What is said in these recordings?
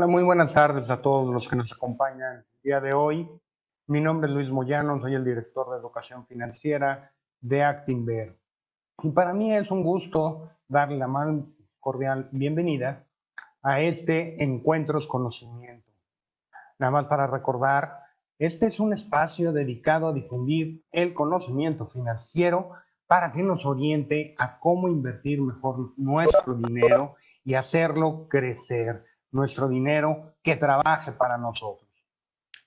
Hola, muy buenas tardes a todos los que nos acompañan el día de hoy. Mi nombre es Luis Moyano, soy el director de Educación Financiera de Actinver. Y para mí es un gusto darle la más cordial bienvenida a este Encuentros Conocimiento. Nada más para recordar, este es un espacio dedicado a difundir el conocimiento financiero para que nos oriente a cómo invertir mejor nuestro dinero y hacerlo crecer, nuestro dinero que trabaje para nosotros.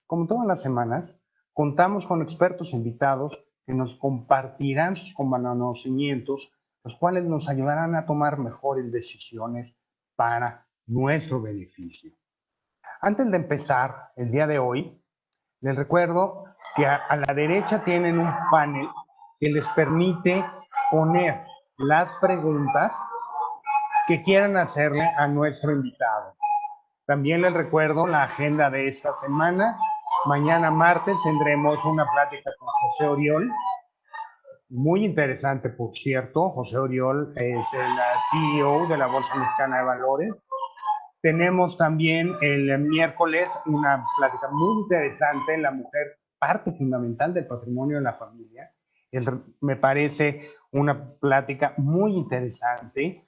Como todas las semanas, contamos con expertos invitados que nos compartirán sus conocimientos, los cuales nos ayudarán a tomar mejores decisiones para nuestro beneficio. Antes de empezar el día de hoy, les recuerdo que a la derecha tienen un panel que les permite poner las preguntas que quieran hacerle a nuestro invitado. También les recuerdo la agenda de esta semana. Mañana martes tendremos una plática con José Oriol, muy interesante, por cierto. José Oriol es el CEO de la Bolsa Mexicana de Valores. Tenemos también el miércoles una plática muy interesante, la mujer, parte fundamental del patrimonio de la familia. Me parece una plática muy interesante,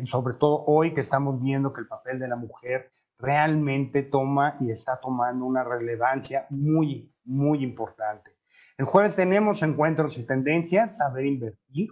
sobre todo hoy que estamos viendo que el papel de la mujer realmente toma y está tomando una relevancia muy, muy importante. El jueves tenemos encuentros y tendencias, saber invertir,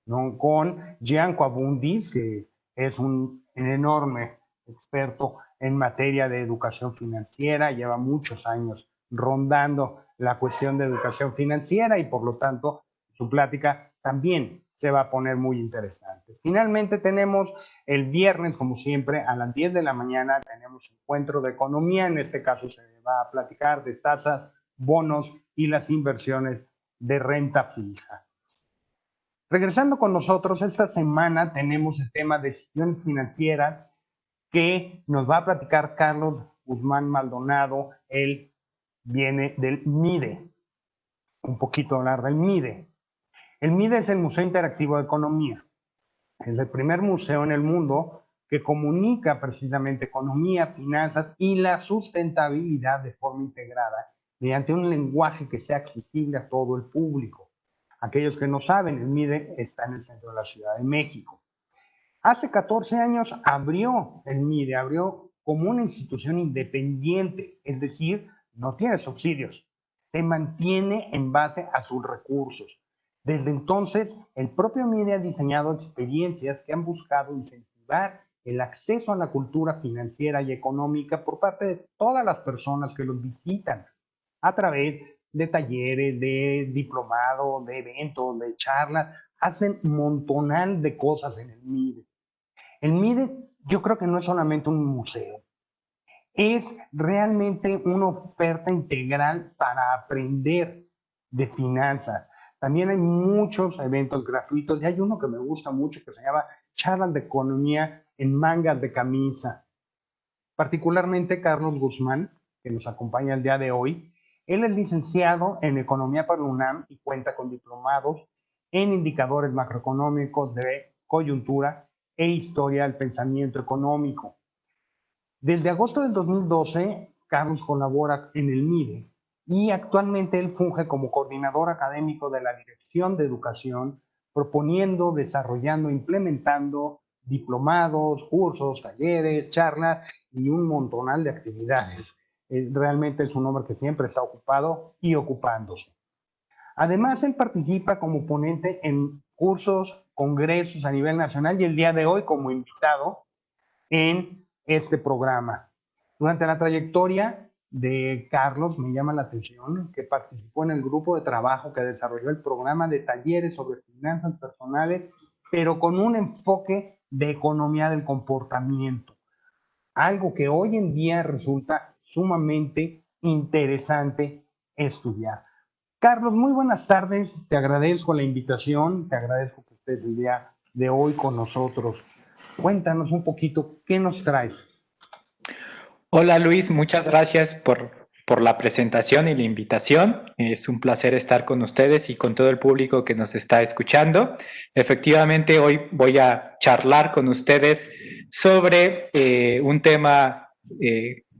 ¿no? Con Gianco Abundis, que es un enorme experto en materia de educación financiera, lleva muchos años rondando la cuestión de educación financiera y por lo tanto su plática también se va a poner muy interesante. Finalmente tenemos el viernes, como siempre, a las 10 de la mañana tenemos encuentro de economía, en este caso se va a platicar de tasas, bonos y las inversiones de renta fija. Regresando con nosotros, esta semana tenemos el tema de decisiones financieras que nos va a platicar Carlos Guzmán Maldonado. Él viene del MIDE, un poquito a hablar del MIDE. El MIDE es el Museo Interactivo de Economía. Es el primer museo en el mundo que comunica precisamente economía, finanzas y la sustentabilidad de forma integrada mediante un lenguaje que sea accesible a todo el público. Aquellos que no saben, el MIDE está en el centro de la Ciudad de México. Hace 14 años abrió el MIDE, abrió como una institución independiente, es decir, no tiene subsidios, se mantiene en base a sus recursos. Desde entonces, el propio MIDE ha diseñado experiencias que han buscado incentivar el acceso a la cultura financiera y económica por parte de todas las personas que los visitan, a través de talleres, de diplomados, de eventos, de charlas, hacen un montonal de cosas en el MIDE. El MIDE yo creo que no es solamente un museo, es realmente una oferta integral para aprender de finanzas. También hay muchos eventos gratuitos y hay uno que me gusta mucho que se llama Charlas de Economía en Mangas de Camisa. Particularmente Carlos Guzmán, que nos acompaña el día de hoy, él es licenciado en Economía por la UNAM y cuenta con diplomados en indicadores macroeconómicos de coyuntura e historia del pensamiento económico. Desde agosto del 2012, Carlos colabora en el MIDE y actualmente él funge como coordinador académico de la Dirección de Educación, proponiendo, desarrollando, implementando diplomados, cursos, talleres, charlas y un montonal de actividades. Realmente es un hombre que siempre está ocupado y ocupándose. Además, él participa como ponente en cursos, congresos a nivel nacional y el día de hoy como invitado en este programa. Durante la trayectoria de Carlos, me llama la atención que participó en el grupo de trabajo que desarrolló el programa de talleres sobre finanzas personales, pero con un enfoque de economía del comportamiento, algo que hoy en día resulta sumamente interesante estudiar. Carlos, muy buenas tardes, te agradezco la invitación, te agradezco que estés el día de hoy con nosotros. Cuéntanos un poquito, ¿qué nos traes? Hola Luis, muchas gracias por la presentación y la invitación. Es un placer estar con ustedes y con todo el público que nos está escuchando. Efectivamente, hoy voy a charlar con ustedes sobre un tema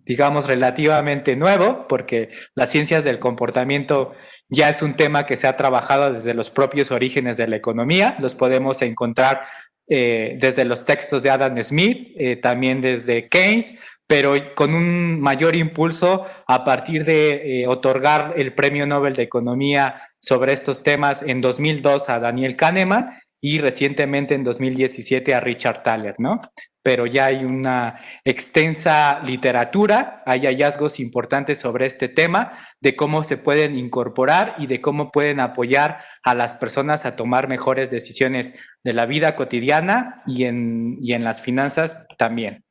digamos, relativamente nuevo, porque las ciencias del comportamiento ya es un tema que se ha trabajado desde los propios orígenes de la economía. Los podemos encontrar desde los textos de Adam Smith, también desde Keynes, pero con un mayor impulso a partir de otorgar el Premio Nobel de Economía sobre estos temas en 2002 a Daniel Kahneman y recientemente en 2017 a Richard Thaler, ¿no? Pero ya hay una extensa literatura, hay hallazgos importantes sobre este tema, de cómo se pueden incorporar y de cómo pueden apoyar a las personas a tomar mejores decisiones de la vida cotidiana y en las finanzas también.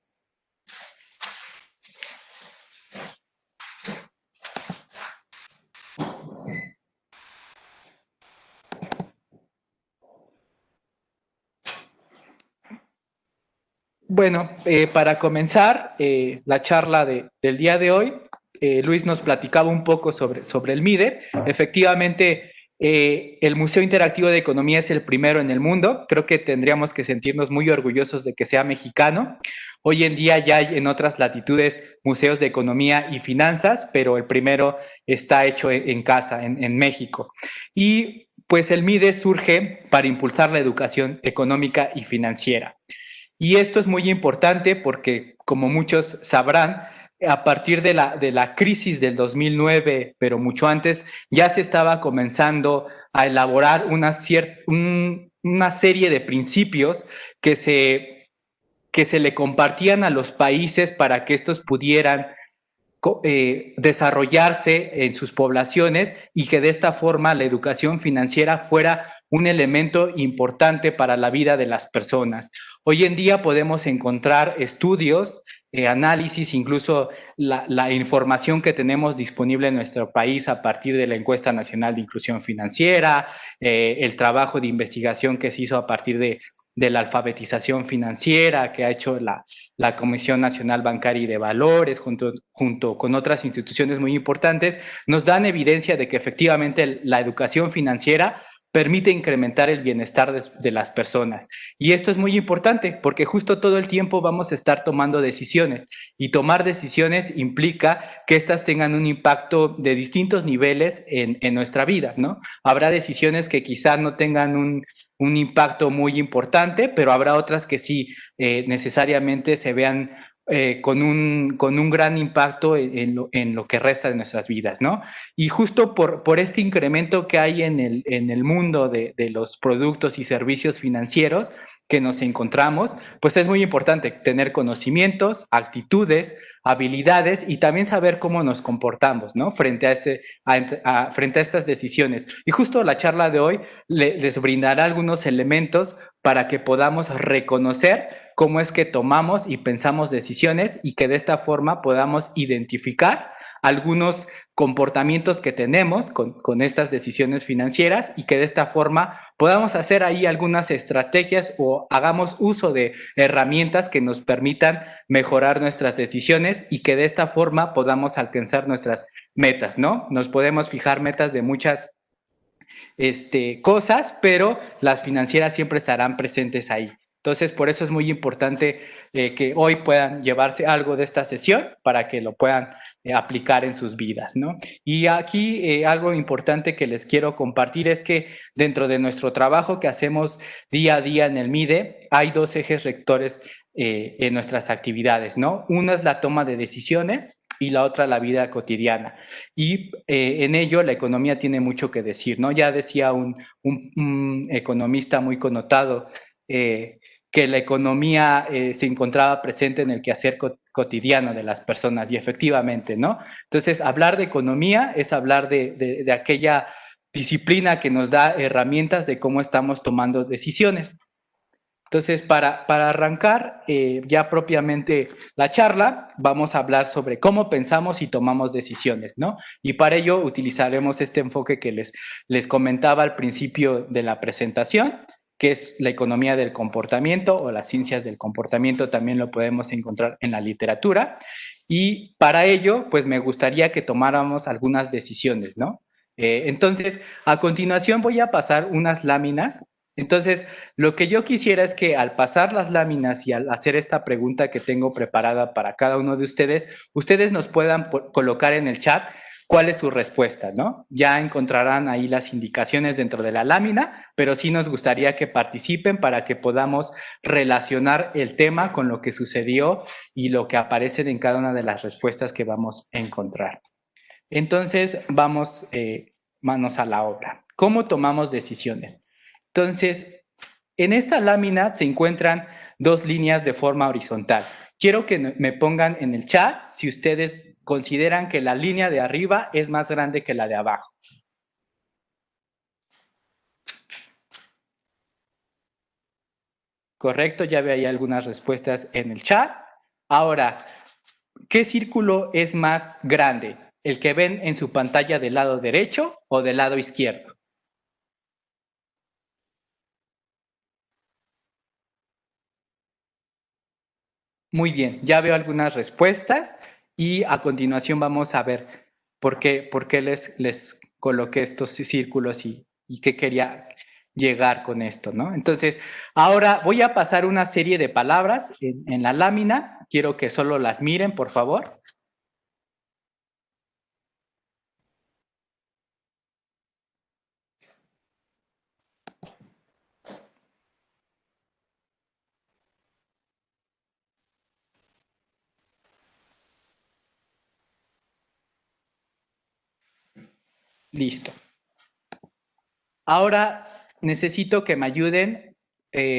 Bueno, para comenzar la charla del día de hoy, Luis nos platicaba un poco sobre el MIDE. Efectivamente, el Museo Interactivo de Economía es el primero en el mundo. Creo que tendríamos que sentirnos muy orgullosos de que sea mexicano. Hoy en día ya hay en otras latitudes museos de economía y finanzas, pero el primero está hecho en casa, en México. Y pues el MIDE surge para impulsar la educación económica y financiera. Y esto es muy importante porque, como muchos sabrán, a partir de la crisis del 2009, pero mucho antes, ya se estaba comenzando a elaborar una serie de principios que se le compartían a los países para que estos pudieran desarrollarse en sus poblaciones y que de esta forma la educación financiera fuera un elemento importante para la vida de las personas. Hoy en día podemos encontrar estudios, análisis, incluso la información que tenemos disponible en nuestro país a partir de la Encuesta Nacional de Inclusión Financiera, el trabajo de investigación que se hizo a partir de la alfabetización financiera que ha hecho la Comisión Nacional Bancaria y de Valores, junto con otras instituciones muy importantes, nos dan evidencia de que efectivamente la educación financiera permite incrementar el bienestar de las personas. Y esto es muy importante porque justo todo el tiempo vamos a estar tomando decisiones y tomar decisiones implica que éstas tengan un impacto de distintos niveles en nuestra vida, ¿no? Habrá decisiones que quizás no tengan un impacto muy importante, pero habrá otras que sí necesariamente se vean con un gran impacto en lo que resta de nuestras vidas, ¿no? Y justo por este incremento que hay en el mundo de los productos y servicios financieros que nos encontramos, pues es muy importante tener conocimientos, actitudes, habilidades y también saber cómo nos comportamos, ¿no? Frente a estas decisiones. Y justo la charla de hoy les brindará algunos elementos para que podamos reconocer cómo es que tomamos y pensamos decisiones y que de esta forma podamos identificar algunos comportamientos que tenemos con estas decisiones financieras y que de esta forma podamos hacer ahí algunas estrategias o hagamos uso de herramientas que nos permitan mejorar nuestras decisiones y que de esta forma podamos alcanzar nuestras metas, ¿no? Nos podemos fijar metas de muchas cosas, pero las financieras siempre estarán presentes ahí. Entonces, por eso es muy importante que hoy puedan llevarse algo de esta sesión para que lo puedan aplicar en sus vidas, ¿no? Y aquí algo importante que les quiero compartir es que dentro de nuestro trabajo que hacemos día a día en el MIDE, hay dos ejes rectores en nuestras actividades, ¿no? Uno es la toma de decisiones y la otra la vida cotidiana. Y en ello la economía tiene mucho que decir, ¿no? Ya decía un economista muy connotado que la economía se encontraba presente en el quehacer cotidiano de las personas y efectivamente, ¿no? Entonces, hablar de economía es hablar de aquella disciplina que nos da herramientas de cómo estamos tomando decisiones. Entonces, para arrancar ya propiamente la charla, vamos a hablar sobre cómo pensamos y tomamos decisiones, ¿no? Y para ello utilizaremos este enfoque que les comentaba al principio de la presentación, que es la economía del comportamiento o las ciencias del comportamiento, también lo podemos encontrar en la literatura. Y para ello, pues me gustaría que tomáramos algunas decisiones, ¿no? Entonces, a continuación voy a pasar unas láminas Entonces, lo que yo quisiera es que al pasar las láminas y al hacer esta pregunta que tengo preparada para cada uno de ustedes, ustedes nos puedan colocar en el chat cuál es su respuesta, ¿no? Ya encontrarán ahí las indicaciones dentro de la lámina, pero sí nos gustaría que participen para que podamos relacionar el tema con lo que sucedió y lo que aparece en cada una de las respuestas que vamos a encontrar. Entonces, vamos manos a la obra. ¿Cómo tomamos decisiones? Entonces, en esta lámina se encuentran dos líneas de forma horizontal. Quiero que me pongan en el chat si ustedes consideran que la línea de arriba es más grande que la de abajo. Correcto, ya veo ahí algunas respuestas en el chat. Ahora, ¿qué círculo es más grande? ¿El que ven en su pantalla del lado derecho o del lado izquierdo? Muy bien, ya veo algunas respuestas y a continuación vamos a ver por qué les coloqué estos círculos y qué quería llegar con esto, ¿no? Entonces, ahora voy a pasar una serie de palabras en la lámina. Quiero que solo las miren, por favor. Listo. Ahora necesito que me ayuden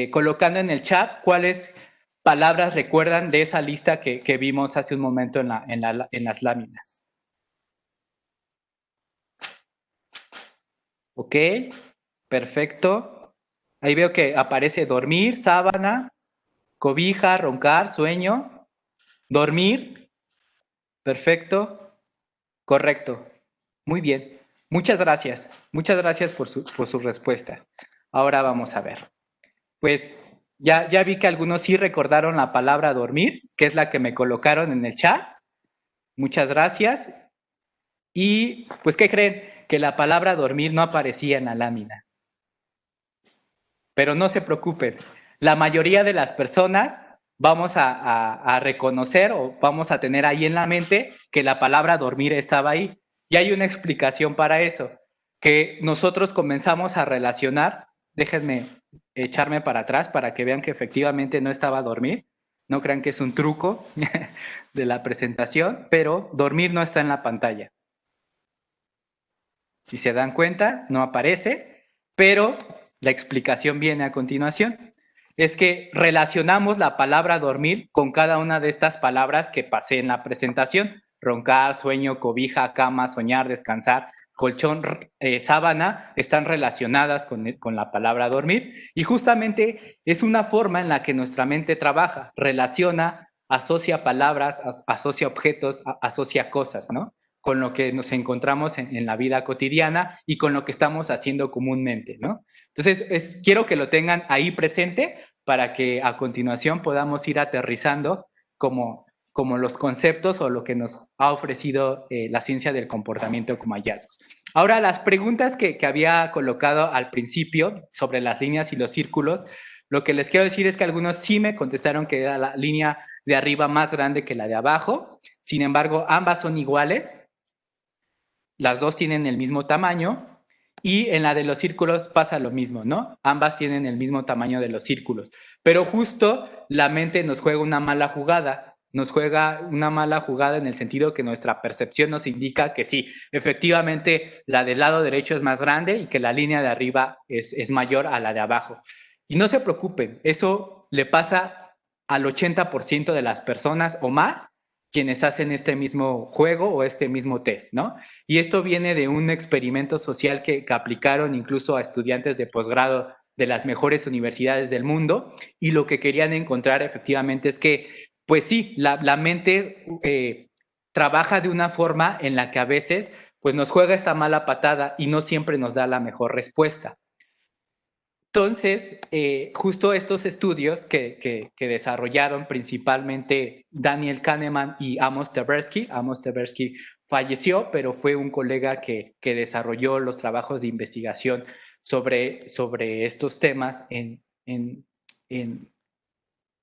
colocando en el chat cuáles palabras recuerdan de esa lista que vimos hace un momento en las láminas. ¿Ok? Perfecto. Ahí veo que aparece dormir, sábana, cobija, roncar, sueño. Dormir. Perfecto. Correcto. Muy bien. Muchas gracias. Muchas gracias por sus respuestas. Ahora vamos a ver. Pues ya vi que algunos sí recordaron la palabra dormir, que es la que me colocaron en el chat. Muchas gracias. Y pues, ¿qué creen? Que la palabra dormir no aparecía en la lámina. Pero no se preocupen, la mayoría de las personas vamos a reconocer o vamos a tener ahí en la mente que la palabra dormir estaba ahí. Y hay una explicación para eso, que nosotros comenzamos a relacionar, déjenme echarme para atrás para que vean que efectivamente no estaba a dormir, no crean que es un truco de la presentación, pero dormir no está en la pantalla. Si se dan cuenta, no aparece, pero la explicación viene a continuación. Es que relacionamos la palabra dormir con cada una de estas palabras que pasé en la presentación. Roncar, sueño, cobija, cama, soñar, descansar, colchón, sábana, están relacionadas con la palabra dormir. Y justamente es una forma en la que nuestra mente trabaja, relaciona, asocia palabras, asocia objetos, asocia cosas, ¿no? Con lo que nos encontramos en la vida cotidiana y con lo que estamos haciendo comúnmente, ¿no? Entonces, quiero que lo tengan ahí presente para que a continuación podamos ir aterrizando como los conceptos o lo que nos ha ofrecido la ciencia del comportamiento como hallazgos. Ahora, las preguntas que había colocado al principio sobre las líneas y los círculos, lo que les quiero decir es que algunos sí me contestaron que era la línea de arriba más grande que la de abajo. Sin embargo, ambas son iguales. Las dos tienen el mismo tamaño y en la de los círculos pasa lo mismo, ¿no? Ambas tienen el mismo tamaño de los círculos. Pero justo la mente nos juega una mala jugada. Nos juega una mala jugada en el sentido que nuestra percepción nos indica que sí, efectivamente la del lado derecho es más grande y que la línea de arriba es mayor a la de abajo. Y no se preocupen, eso le pasa al 80% de las personas o más quienes hacen este mismo juego o este mismo test, ¿no? Y esto viene de un experimento social que aplicaron incluso a estudiantes de posgrado de las mejores universidades del mundo y lo que querían encontrar efectivamente es que, pues sí, la mente trabaja de una forma en la que a veces pues nos juega esta mala patada y no siempre nos da la mejor respuesta. Entonces, justo estos estudios que desarrollaron principalmente Daniel Kahneman y Amos Tversky falleció, pero fue un colega que desarrolló los trabajos de investigación sobre estos temas en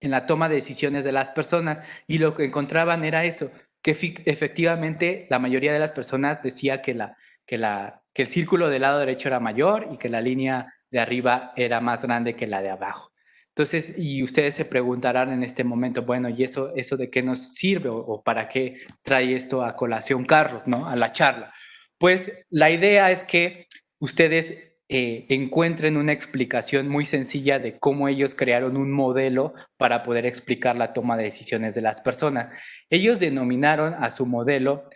la toma de decisiones de las personas, y lo que encontraban era eso, que efectivamente la mayoría de las personas decía que el círculo del lado derecho era mayor y que la línea de arriba era más grande que la de abajo. Entonces, y ustedes se preguntarán en este momento, bueno, ¿y eso de qué nos sirve o para qué trae esto a colación Carlos, ¿no? A la charla. Pues la idea es que ustedes encuentren una explicación muy sencilla de cómo ellos crearon un modelo para poder explicar la toma de decisiones de las personas. Ellos denominaron a su modelo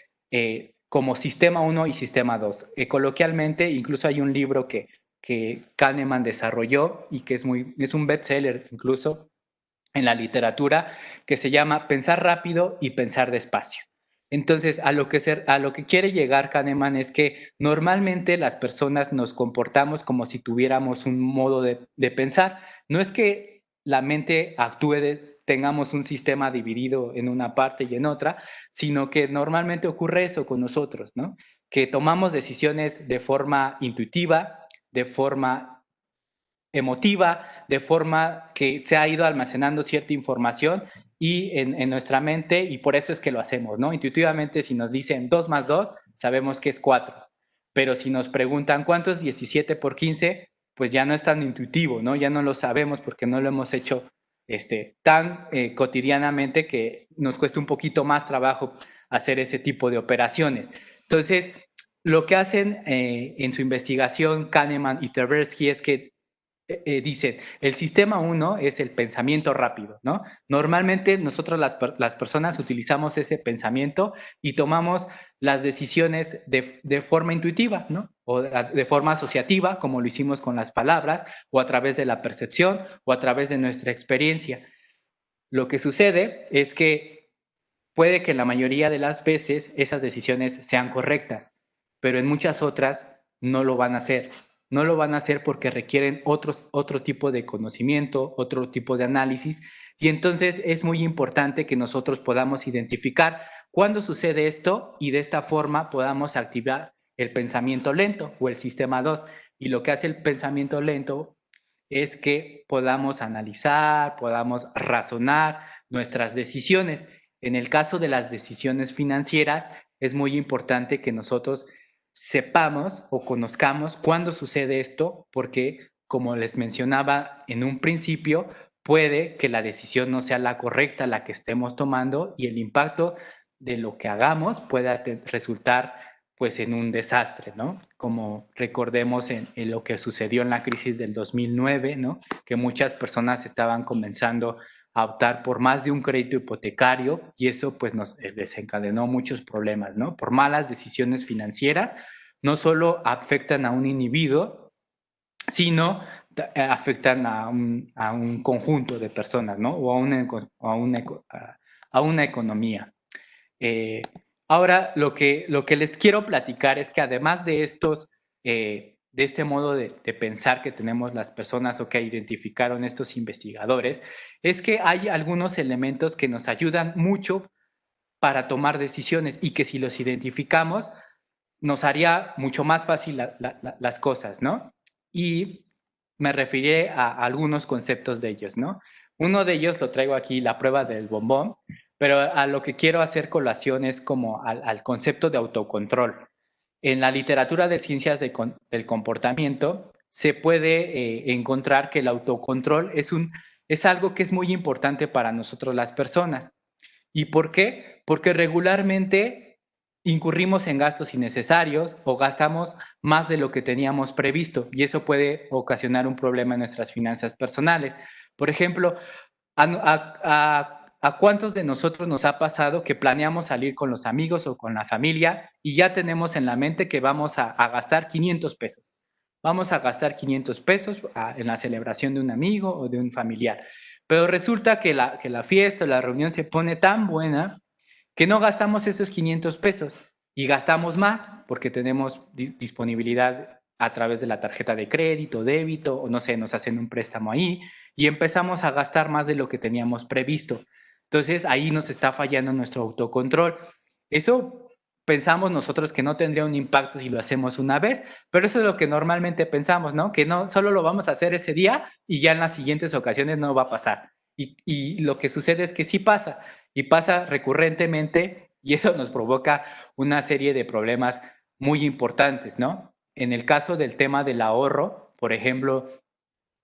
como Sistema 1 y Sistema 2. Coloquialmente, incluso hay un libro que Kahneman desarrolló y que es un bestseller incluso en la literatura, que se llama Pensar rápido y pensar despacio. Entonces, a lo que quiere llegar Kahneman es que normalmente las personas nos comportamos como si tuviéramos un modo de pensar. No es que la mente tengamos un sistema dividido en una parte y en otra, sino que normalmente ocurre eso con nosotros, ¿no? Que tomamos decisiones de forma intuitiva, de forma emotiva, de forma que se ha ido almacenando cierta información y en nuestra mente, y por eso es que lo hacemos, ¿no? Intuitivamente, si nos dicen 2 más 2, sabemos que es 4, pero si nos preguntan cuánto es 17 por 15, pues ya no es tan intuitivo, ¿no? Ya no lo sabemos porque no lo hemos hecho tan cotidianamente que nos cuesta un poquito más trabajo hacer ese tipo de operaciones. Entonces, lo que hacen en su investigación Kahneman y Tversky es que dicen, el sistema 1 es el pensamiento rápido, ¿no? Normalmente nosotros las personas utilizamos ese pensamiento y tomamos las decisiones de forma intuitiva, ¿no? O de forma asociativa, como lo hicimos con las palabras, o a través de la percepción, o a través de nuestra experiencia. Lo que sucede es que puede que la mayoría de las veces esas decisiones sean correctas, pero en muchas otras no lo van a hacer. No lo van a hacer porque requieren otro tipo de conocimiento, otro tipo de análisis, y entonces es muy importante que nosotros podamos identificar cuándo sucede esto y de esta forma podamos activar el pensamiento lento o el sistema 2. Y lo que hace el pensamiento lento es que podamos analizar, podamos razonar nuestras decisiones. En el caso de las decisiones financieras, es muy importante que nosotros sepamos o conozcamos cuándo sucede esto, porque, como les mencionaba en un principio, puede que la decisión no sea la correcta, la que estemos tomando, y el impacto de lo que hagamos pueda resultar pues en un desastre, ¿no? Como recordemos en lo que sucedió en la crisis del 2009, ¿no? Que muchas personas estaban comenzando a optar por más de un crédito hipotecario y eso pues nos desencadenó muchos problemas, ¿no? Por malas decisiones financieras, no solo afectan a un individuo, sino afectan a un conjunto de personas, ¿no? O a una economía. Ahora, lo que les quiero platicar es que además de de este modo de pensar que tenemos las personas o que identificaron estos investigadores, es que hay algunos elementos que nos ayudan mucho para tomar decisiones y que si los identificamos nos haría mucho más fácil las cosas, ¿no? Y me referiré a algunos conceptos de ellos, ¿no? Uno de ellos lo traigo aquí, la prueba del bombón, pero a lo que quiero hacer colación es como al concepto de autocontrol. En la literatura de ciencias del comportamiento se puede encontrar que el autocontrol es algo que es muy importante para nosotros las personas. ¿Y por qué? Porque regularmente incurrimos en gastos innecesarios o gastamos más de lo que teníamos previsto y eso puede ocasionar un problema en nuestras finanzas personales. Por ejemplo, ¿a cuántos de nosotros nos ha pasado que planeamos salir con los amigos o con la familia y ya tenemos en la mente que vamos a gastar 500 pesos? Vamos a gastar 500 pesos en la celebración de un amigo o de un familiar. Pero resulta que la fiesta o la reunión se pone tan buena que no gastamos esos 500 pesos y gastamos más porque tenemos disponibilidad a través de la tarjeta de crédito, débito, o no sé, nos hacen un préstamo ahí y empezamos a gastar más de lo que teníamos previsto. Entonces ahí nos está fallando nuestro autocontrol. Eso pensamos nosotros que no tendría un impacto si lo hacemos una vez, pero eso es lo que normalmente pensamos, ¿no? Que no solo lo vamos a hacer ese día y ya en las siguientes ocasiones no va a pasar. Y lo que sucede es que sí pasa, y pasa recurrentemente, y eso nos provoca una serie de problemas muy importantes, ¿no? En el caso del tema del ahorro, por ejemplo,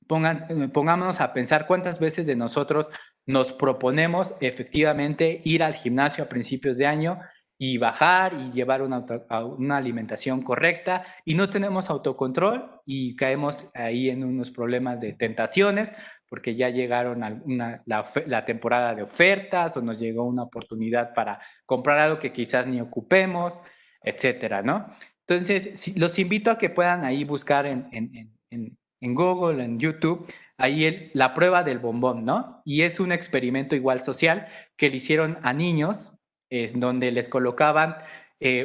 pongámonos a pensar cuántas veces de nosotros nos proponemos efectivamente ir al gimnasio a principios de año y bajar y llevar una alimentación correcta y no tenemos autocontrol y caemos ahí en unos problemas de tentaciones porque ya llegaron la temporada de ofertas o nos llegó una oportunidad para comprar algo que quizás ni ocupemos, etcétera, ¿no? Entonces, los invito a que puedan ahí buscar en Google, en YouTube, ahí la prueba del bombón, ¿no? Y es un experimento igual social que le hicieron a niños, donde les colocaban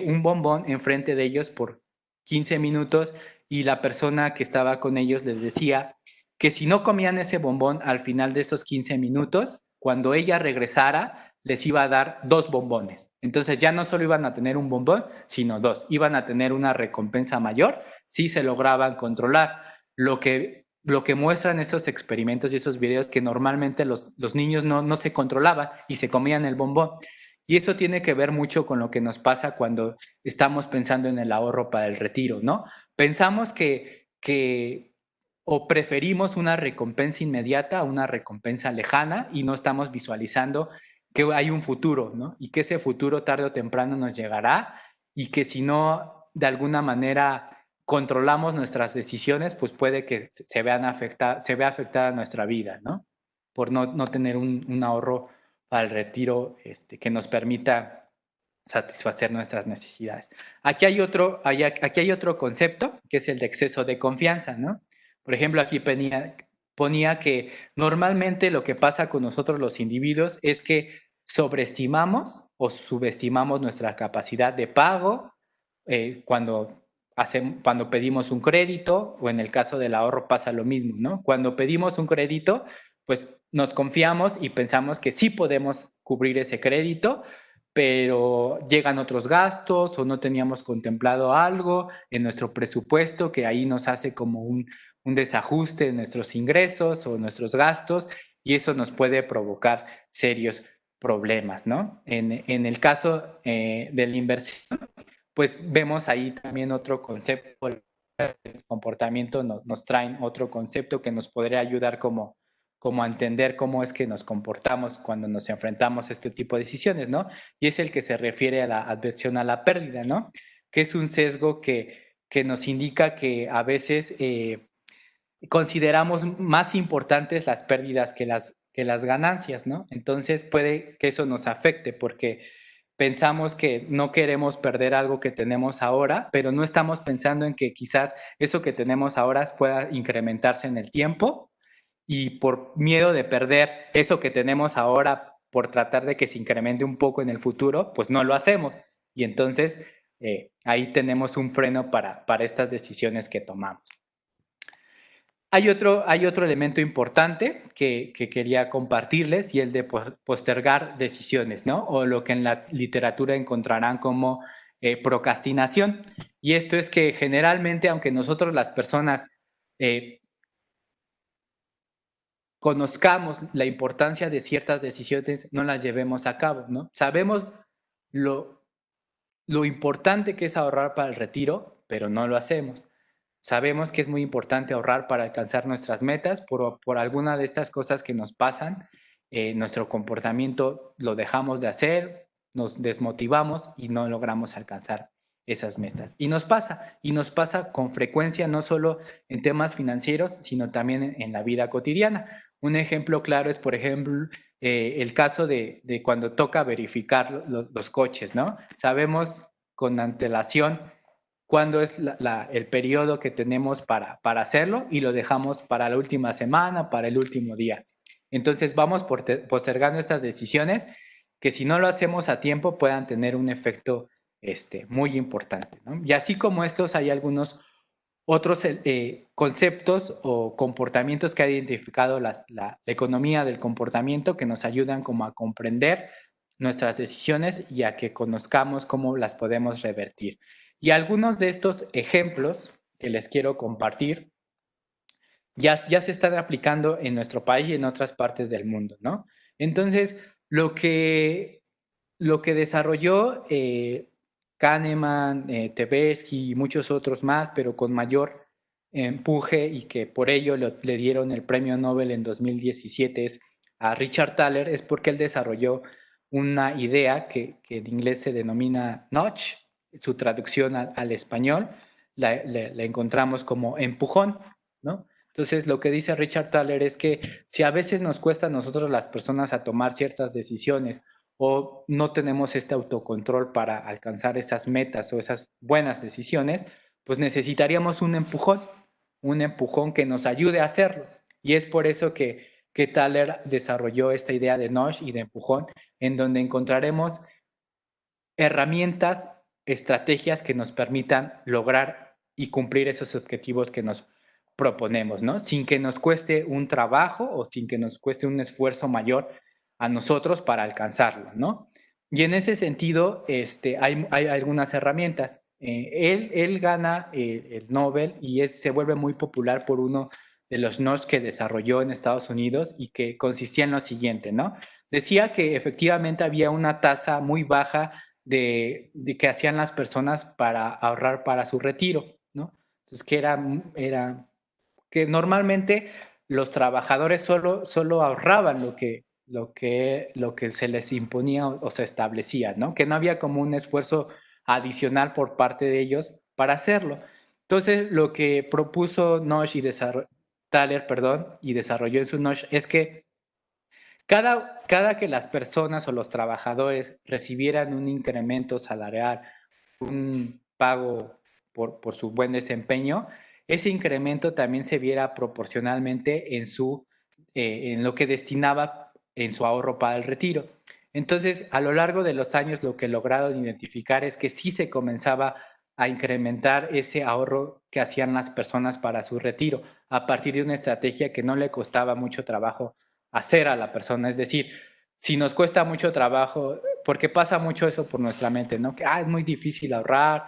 un bombón enfrente de ellos por 15 minutos y la persona que estaba con ellos les decía que si no comían ese bombón al final de esos 15 minutos, cuando ella regresara, les iba a dar 2 bombones. Entonces ya no solo iban a tener un bombón, sino 2. Iban a tener una recompensa mayor si se lograban controlar. Lo que muestran esos experimentos y esos videos que normalmente los niños no se controlaban y se comían el bombón. Y eso tiene que ver mucho con lo que nos pasa cuando estamos pensando en el ahorro para el retiro, ¿no? Pensamos que o preferimos una recompensa inmediata a una recompensa lejana y no estamos visualizando que hay un futuro, ¿no? Y que ese futuro tarde o temprano nos llegará y que si no, de alguna manera controlamos nuestras decisiones, pues puede que se vea afectada nuestra vida, ¿no? Por no tener un ahorro para el retiro que nos permita satisfacer nuestras necesidades. Aquí hay otro concepto, que es el de exceso de confianza, ¿no? Por ejemplo, aquí ponía que normalmente lo que pasa con nosotros los individuos es que sobreestimamos o subestimamos nuestra capacidad de pago cuando pedimos un crédito, o en el caso del ahorro pasa lo mismo, ¿no? Cuando pedimos un crédito, pues nos confiamos y pensamos que sí podemos cubrir ese crédito, pero llegan otros gastos o no teníamos contemplado algo en nuestro presupuesto que ahí nos hace como un desajuste en nuestros ingresos o nuestros gastos y eso nos puede provocar serios problemas, ¿no? En el caso de la inversión, pues vemos ahí también otro concepto, el comportamiento nos traen otro concepto que nos podría ayudar como a entender cómo es que nos comportamos cuando nos enfrentamos a este tipo de decisiones, ¿no? Y es el que se refiere a la adversión a la pérdida, ¿no? Que es un sesgo que nos indica que a veces consideramos más importantes las pérdidas que las ganancias, ¿no? Entonces puede que eso nos afecte porque pensamos que no queremos perder algo que tenemos ahora, pero no estamos pensando en que quizás eso que tenemos ahora pueda incrementarse en el tiempo y por miedo de perder eso que tenemos ahora por tratar de que se incremente un poco en el futuro, pues no lo hacemos. Y entonces ahí tenemos un freno para estas decisiones que tomamos. Hay otro elemento importante que quería compartirles y el de postergar decisiones, ¿no? O lo que en la literatura encontrarán como procrastinación. Y esto es que generalmente, aunque nosotros las personas conozcamos la importancia de ciertas decisiones, no las llevemos a cabo, ¿no? Sabemos lo importante que es ahorrar para el retiro, pero no lo hacemos. Sabemos que es muy importante ahorrar para alcanzar nuestras metas, por alguna de estas cosas que nos pasan, nuestro comportamiento lo dejamos de hacer, nos desmotivamos y no logramos alcanzar esas metas. Y nos pasa con frecuencia, no solo en temas financieros, sino también en la vida cotidiana. Un ejemplo claro es, por ejemplo, el caso de cuando toca verificar los coches, ¿no? Sabemos con antelación cuándo es el periodo que tenemos para hacerlo y lo dejamos para la última semana, para el último día. Entonces vamos postergando estas decisiones que si no lo hacemos a tiempo puedan tener un efecto muy importante, ¿no? Y así como estos hay algunos otros conceptos o comportamientos que ha identificado la economía del comportamiento que nos ayudan como a comprender nuestras decisiones y a que conozcamos cómo las podemos revertir. Y algunos de estos ejemplos que les quiero compartir ya se están aplicando en nuestro país y en otras partes del mundo, ¿no? Entonces, lo que desarrolló Kahneman, Tversky y muchos otros más, pero con mayor empuje y que por ello le dieron el premio Nobel en 2017 a Richard Thaler, es porque él desarrolló una idea que en inglés se denomina nudge, su traducción al español la encontramos como empujón, ¿no? Entonces, lo que dice Richard Thaler es que si a veces nos cuesta a nosotros las personas a tomar ciertas decisiones o no tenemos este autocontrol para alcanzar esas metas o esas buenas decisiones, pues necesitaríamos un empujón que nos ayude a hacerlo. Y es por eso que Thaler desarrolló esta idea de nudge y de empujón, en donde encontraremos herramientas, estrategias que nos permitan lograr y cumplir esos objetivos que nos proponemos, ¿no? Sin que nos cueste un trabajo o sin que nos cueste un esfuerzo mayor a nosotros para alcanzarlo, ¿no? Y en ese sentido, hay algunas herramientas. Él gana el Nobel y se vuelve muy popular por uno de los NOS que desarrolló en Estados Unidos y que consistía en lo siguiente, ¿no? Decía que efectivamente había una tasa muy baja de que hacían las personas para ahorrar para su retiro, ¿no? Entonces, que era que normalmente los trabajadores solo ahorraban lo que se les imponía o se establecía, ¿no? Que no había como un esfuerzo adicional por parte de ellos para hacerlo. Entonces, lo que propuso Nosh y Thaler, perdón, y desarrolló en su Nosh es que cada que las personas o los trabajadores recibieran un incremento salarial, un pago por su buen desempeño, ese incremento también se viera proporcionalmente en lo que destinaba en su ahorro para el retiro. Entonces, a lo largo de los años, lo que lograron identificar es que sí se comenzaba a incrementar ese ahorro que hacían las personas para su retiro, a partir de una estrategia que no le costaba mucho trabajo hacer a la persona. Es decir, si nos cuesta mucho trabajo, porque pasa mucho eso por nuestra mente, ¿no? Que es muy difícil ahorrar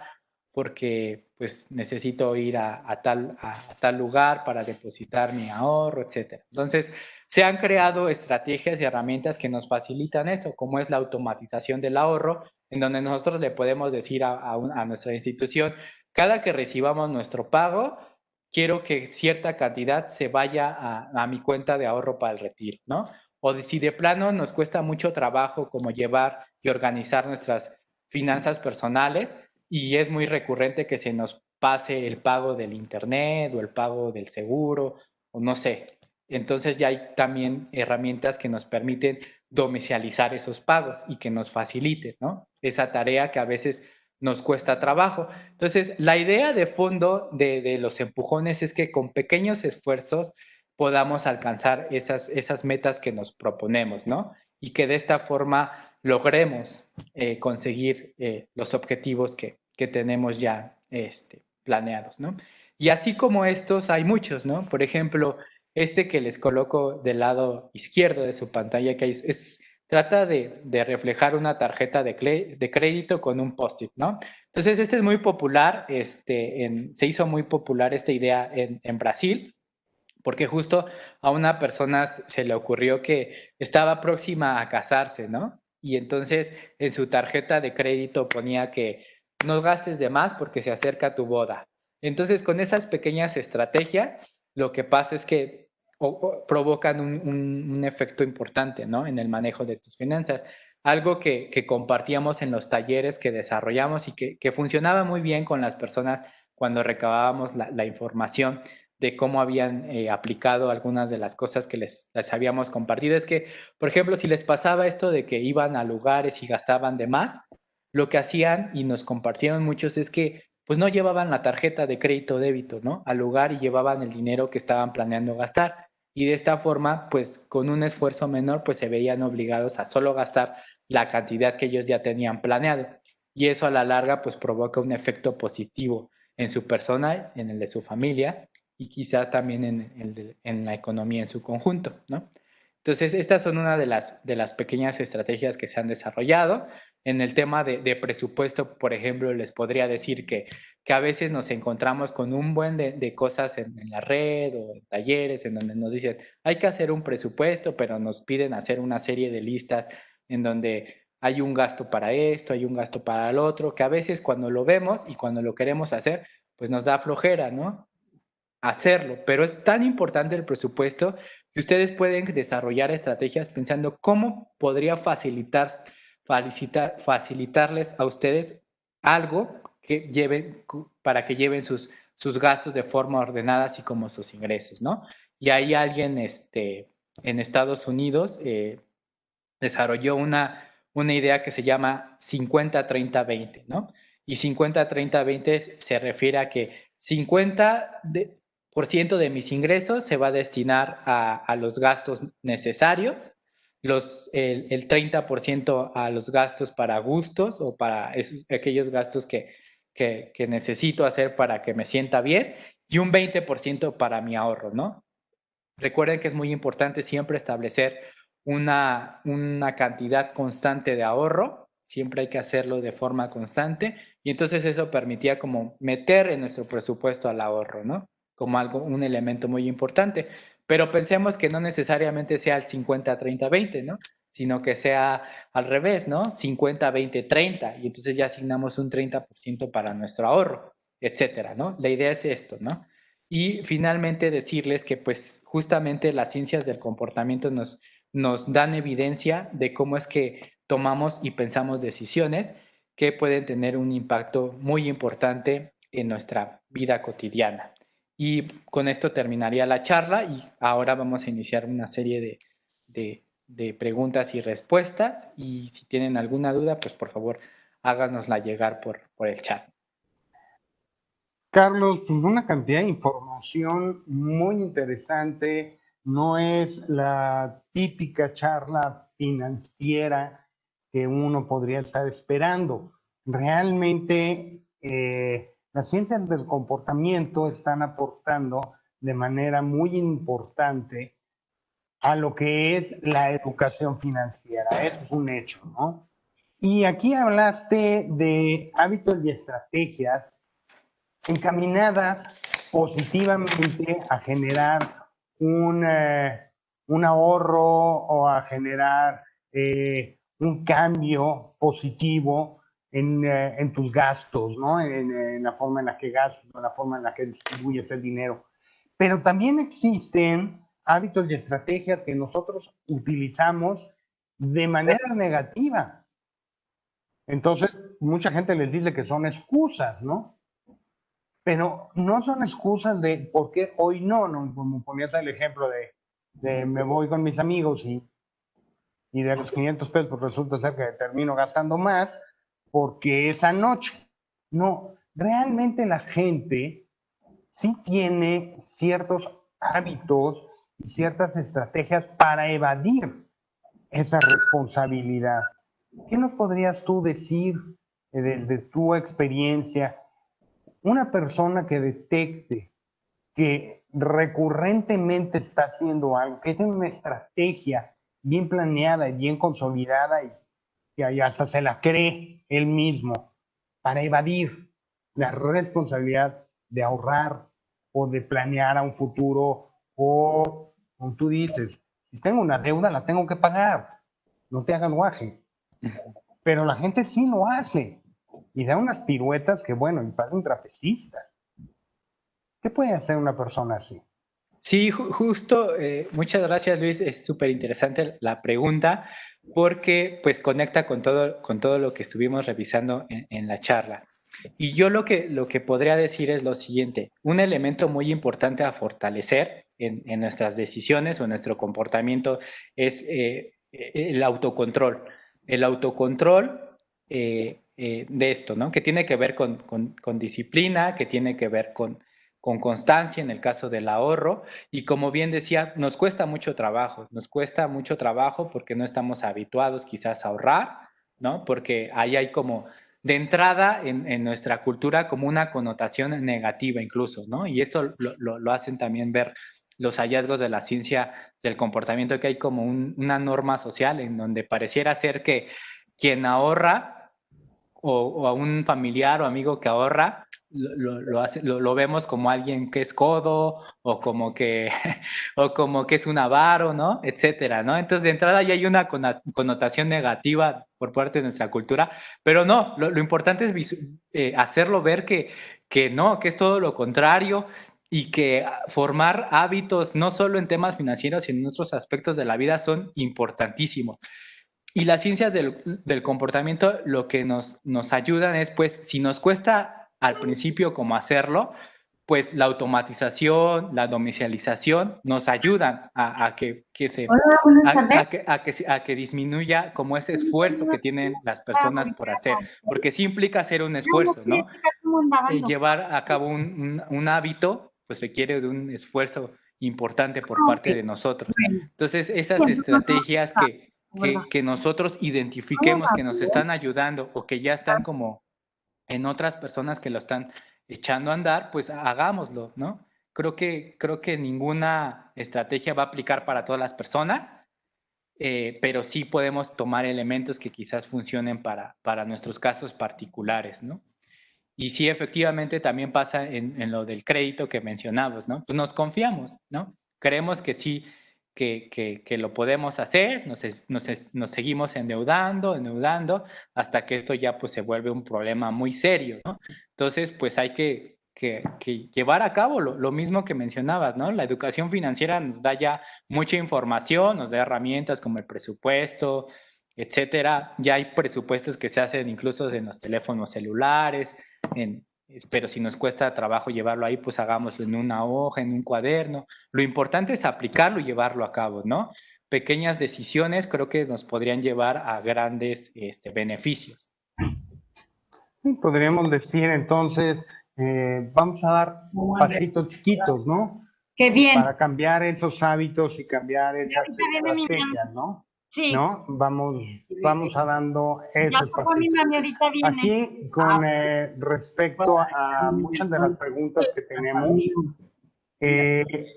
porque pues necesito ir a tal lugar para depositar mi ahorro, etc. Entonces, se han creado estrategias y herramientas que nos facilitan eso, como es la automatización del ahorro, en donde nosotros le podemos decir a nuestra institución, cada que recibamos nuestro pago, quiero que cierta cantidad se vaya a mi cuenta de ahorro para el retiro, ¿no? O si de plano nos cuesta mucho trabajo como llevar y organizar nuestras finanzas personales y es muy recurrente que se nos pase el pago del internet o el pago del seguro o no sé. Entonces ya hay también herramientas que nos permiten domiciliar esos pagos y que nos faciliten, ¿no? Esa tarea que a veces nos cuesta trabajo. Entonces, la idea de fondo de los empujones es que con pequeños esfuerzos podamos alcanzar esas metas que nos proponemos, ¿no? Y que de esta forma logremos conseguir los objetivos que tenemos ya planeados, ¿no? Y así como estos hay muchos, ¿no? Por ejemplo, este que les coloco del lado izquierdo de su pantalla, que trata de reflejar una tarjeta de crédito con un post-it, ¿no? Entonces, este es muy popular, se hizo muy popular esta idea en Brasil, porque justo a una persona se le ocurrió que estaba próxima a casarse, ¿no? Y entonces en su tarjeta de crédito ponía que no gastes de más porque se acerca tu boda. Entonces, con esas pequeñas estrategias, lo que pasa es que provocan un efecto importante, ¿no? En el manejo de tus finanzas. Algo que compartíamos en los talleres que desarrollamos y que funcionaba muy bien con las personas cuando recabábamos la información de cómo habían aplicado algunas de las cosas que les habíamos compartido. Es que, por ejemplo, si les pasaba esto de que iban a lugares y gastaban de más, lo que hacían y nos compartieron muchos es que pues no llevaban la tarjeta de crédito o débito, ¿no? Al lugar y llevaban el dinero que estaban planeando gastar. Y de esta forma, pues con un esfuerzo menor, pues se veían obligados a solo gastar la cantidad que ellos ya tenían planeado. Y eso a la larga, pues provoca un efecto positivo en su persona, en el de su familia y quizás también en la economía en su conjunto, ¿no? Entonces, estas son una de las pequeñas estrategias que se han desarrollado. En el tema de presupuesto, por ejemplo, les podría decir que a veces nos encontramos con un buen de cosas en la red o en talleres en donde nos dicen, hay que hacer un presupuesto, pero nos piden hacer una serie de listas en donde hay un gasto para esto, hay un gasto para el otro, que a veces cuando lo vemos y cuando lo queremos hacer, pues nos da flojera, ¿no? Hacerlo, pero es tan importante el presupuesto que ustedes pueden desarrollar estrategias pensando cómo podría facilitarles a ustedes algo que lleven, para que lleven sus gastos de forma ordenada, así como sus ingresos, ¿no? Y ahí alguien en Estados Unidos desarrolló una idea que se llama 50-30-20, ¿no? Y 50-30-20 se refiere a que 50% de mis ingresos se va a destinar a los gastos necesarios, el 30% a los gastos para gustos o para aquellos gastos que necesito hacer para que me sienta bien y un 20% para mi ahorro, ¿no? Recuerden que es muy importante siempre establecer una cantidad constante de ahorro, siempre hay que hacerlo de forma constante y entonces eso permitía como meter en nuestro presupuesto al ahorro, ¿no? Como un elemento muy importante. Pero pensemos que no necesariamente sea el 50-30-20, ¿no? Sino que sea al revés, ¿no? 50-20-30 y entonces ya asignamos un 30% para nuestro ahorro, etcétera, ¿no? La idea es esto, ¿no? Y finalmente decirles que pues justamente las ciencias del comportamiento nos dan evidencia de cómo es que tomamos y pensamos decisiones que pueden tener un impacto muy importante en nuestra vida cotidiana. Y con esto terminaría la charla y ahora vamos a iniciar una serie de preguntas y respuestas y si tienen alguna duda, pues por favor háganosla llegar por el chat. Carlos, pues una cantidad de información muy interesante. No es la típica charla financiera que uno podría estar esperando. Realmente, las ciencias del comportamiento están aportando de manera muy importante a lo que es la educación financiera. Eso es un hecho, ¿no? Y aquí hablaste de hábitos y estrategias encaminadas positivamente a generar un ahorro o a generar un cambio positivo en tus gastos, ¿no? En la forma en la que gastas, en la forma en la que distribuyes el dinero. Pero también existen hábitos y estrategias que nosotros utilizamos de manera negativa. Entonces, mucha gente les dice que son excusas, ¿no? Pero no son excusas de por qué hoy no, ¿no? Como ponías el ejemplo de me voy con mis amigos y de los 500 pesos pues resulta ser que termino gastando más porque esa noche. No, realmente la gente sí tiene ciertos hábitos y ciertas estrategias para evadir esa responsabilidad. ¿Qué nos podrías tú decir desde tu experiencia? Una persona que detecte que recurrentemente está haciendo algo, que tiene una estrategia bien planeada y bien consolidada y hasta se la cree él mismo para evadir la responsabilidad de ahorrar o de planear a un futuro o, como tú dices, si tengo una deuda la tengo que pagar, no te hagan guaje. Pero la gente sí lo hace y da unas piruetas que, bueno, y parecen trapecistas. ¿Qué puede hacer una persona así? Sí, justo, muchas gracias Luis, es súper interesante la pregunta porque pues conecta con todo lo que estuvimos revisando en la charla. Y yo lo que podría decir es lo siguiente, un elemento muy importante a fortalecer en nuestras decisiones o en nuestro comportamiento es el autocontrol. El autocontrol de esto, ¿no? Que tiene que ver con disciplina, que tiene que ver con constancia en el caso del ahorro y como bien decía, nos cuesta mucho trabajo porque no estamos habituados quizás a ahorrar, ¿no? Porque ahí hay como de entrada en nuestra cultura como una connotación negativa incluso, ¿no? Y esto lo hacen también ver los hallazgos de la ciencia del comportamiento, que hay como una norma social en donde pareciera ser que quien ahorra o a un familiar o amigo que ahorra, lo vemos como alguien que es codo o como que, o como que es un avaro, ¿no? Etcétera, ¿no? Entonces, de entrada ya hay una connotación negativa por parte de nuestra cultura, pero no, lo importante es hacerlo ver que no, que es todo lo contrario y que formar hábitos, no solo en temas financieros, sino en otros aspectos de la vida, son importantísimos. Y las ciencias del comportamiento lo que nos ayudan es, pues, si nos cuesta al principio como hacerlo, pues la automatización, la domicilización nos ayudan a Hola, buenas tardes. a que disminuya como ese esfuerzo que tienen las personas por hacer, porque sí implica hacer un esfuerzo, ¿no? Llevar a cabo un hábito, pues requiere de un esfuerzo importante por parte de nosotros. Entonces, esas estrategias que nosotros identifiquemos que nos están ayudando o que ya están como en otras personas que lo están echando a andar, pues hagámoslo, ¿no? Creo que ninguna estrategia va a aplicar para todas las personas, pero sí podemos tomar elementos que quizás funcionen para nuestros casos particulares, ¿no? Y sí, efectivamente, también pasa en lo del crédito que mencionamos, ¿no? Pues nos confiamos, ¿no? Creemos que sí, que lo podemos hacer, nos seguimos endeudando, hasta que esto ya pues se vuelve un problema muy serio, ¿no? Entonces, pues hay que llevar a cabo lo mismo que mencionabas, ¿no? La educación financiera nos da ya mucha información, nos da herramientas como el presupuesto, etcétera. Ya hay presupuestos que se hacen incluso en los teléfonos celulares, pero si nos cuesta trabajo llevarlo ahí, pues hagámoslo en una hoja, en un cuaderno. Lo importante es aplicarlo y llevarlo a cabo, ¿no? Pequeñas decisiones creo que nos podrían llevar a grandes beneficios. Podríamos decir entonces, vamos a dar pasitos chiquitos, ¿no? Qué bien. Para cambiar esos hábitos y cambiar esas estrategias, ¿no? Sí. ¿No? Vamos a dando esos pasitos. Aquí, con respecto a muchas de las preguntas que tenemos,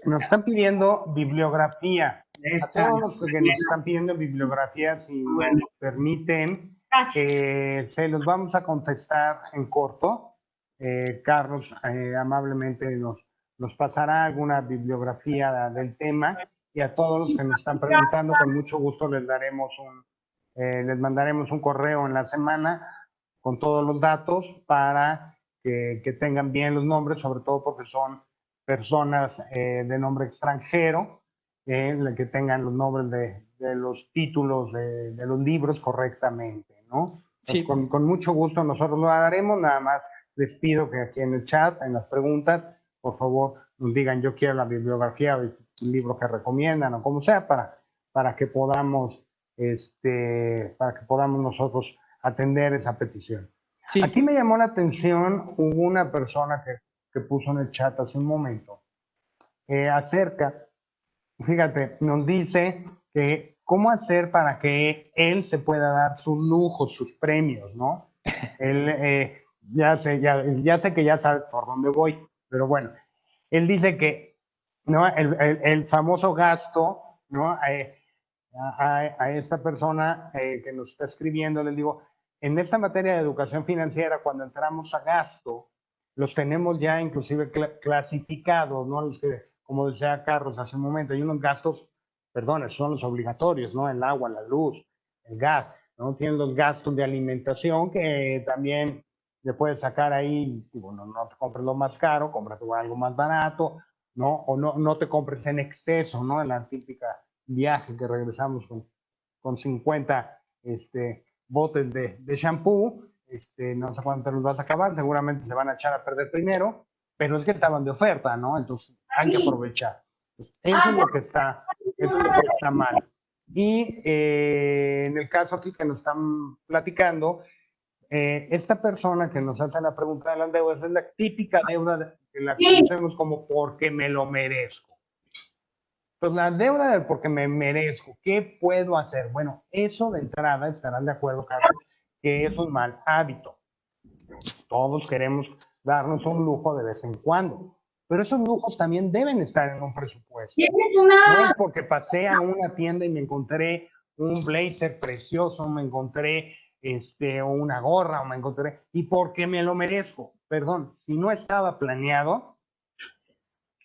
nos están pidiendo bibliografía. A todos los que nos están pidiendo bibliografía, si nos permiten, se los vamos a contestar en corto. Carlos amablemente nos pasará alguna bibliografía del tema, y a todos los que nos están preguntando, con mucho gusto les mandaremos un correo en la semana con todos los datos para que tengan bien los nombres, sobre todo porque son personas de nombre extranjero, que tengan los nombres de los títulos de los libros correctamente, ¿no? Sí. Con mucho gusto nosotros lo haremos. Nada más les pido que aquí en el chat, en las preguntas, por favor nos digan: yo quiero la bibliografía, el libro que recomiendan o como sea, para que podamos nosotros atender esa petición. Sí. Aquí me llamó la atención, hubo una persona que puso en el chat hace un momento fíjate, nos dice que cómo hacer para que él se pueda dar sus lujos, sus premios, ¿no? Él, ya sé que ya sabe por dónde voy, pero bueno, él dice que, ¿no? El famoso gasto, ¿no? A esta persona que nos está escribiendo, les digo, en esta materia de educación financiera, cuando entramos a gasto, los tenemos ya inclusive clasificados, ¿no? Los que, como decía Carlos hace un momento, hay unos gastos, perdón, son los obligatorios, ¿no? El agua, la luz, el gas, ¿no? Tienen los gastos de alimentación que también le puedes sacar ahí, bueno, no te compres lo más caro, cómprate algo más barato, ¿no? O no te compres en exceso, ¿no? En la típica viaje que regresamos con 50 botes de shampoo, no sé cuánto los vas a acabar, seguramente se van a echar a perder primero, pero es que estaban de oferta, ¿no? Entonces hay que aprovechar. Eso es lo que está mal. Y en el caso aquí que nos están platicando, esta persona que nos hace la pregunta de las deudas es la típica deuda que la conocemos como porque me lo merezco. Entonces, la deuda del porque me merezco, ¿qué puedo hacer? Bueno, eso de entrada, estarán de acuerdo, Carlos, que es un mal hábito. Todos queremos darnos un lujo de vez en cuando, pero esos lujos también deben estar en un presupuesto. ¿Tienes No una? es porque pasé a una tienda y me encontré un blazer precioso, me encontré una gorra, o me encontré, y porque me lo merezco. Perdón, si no estaba planeado,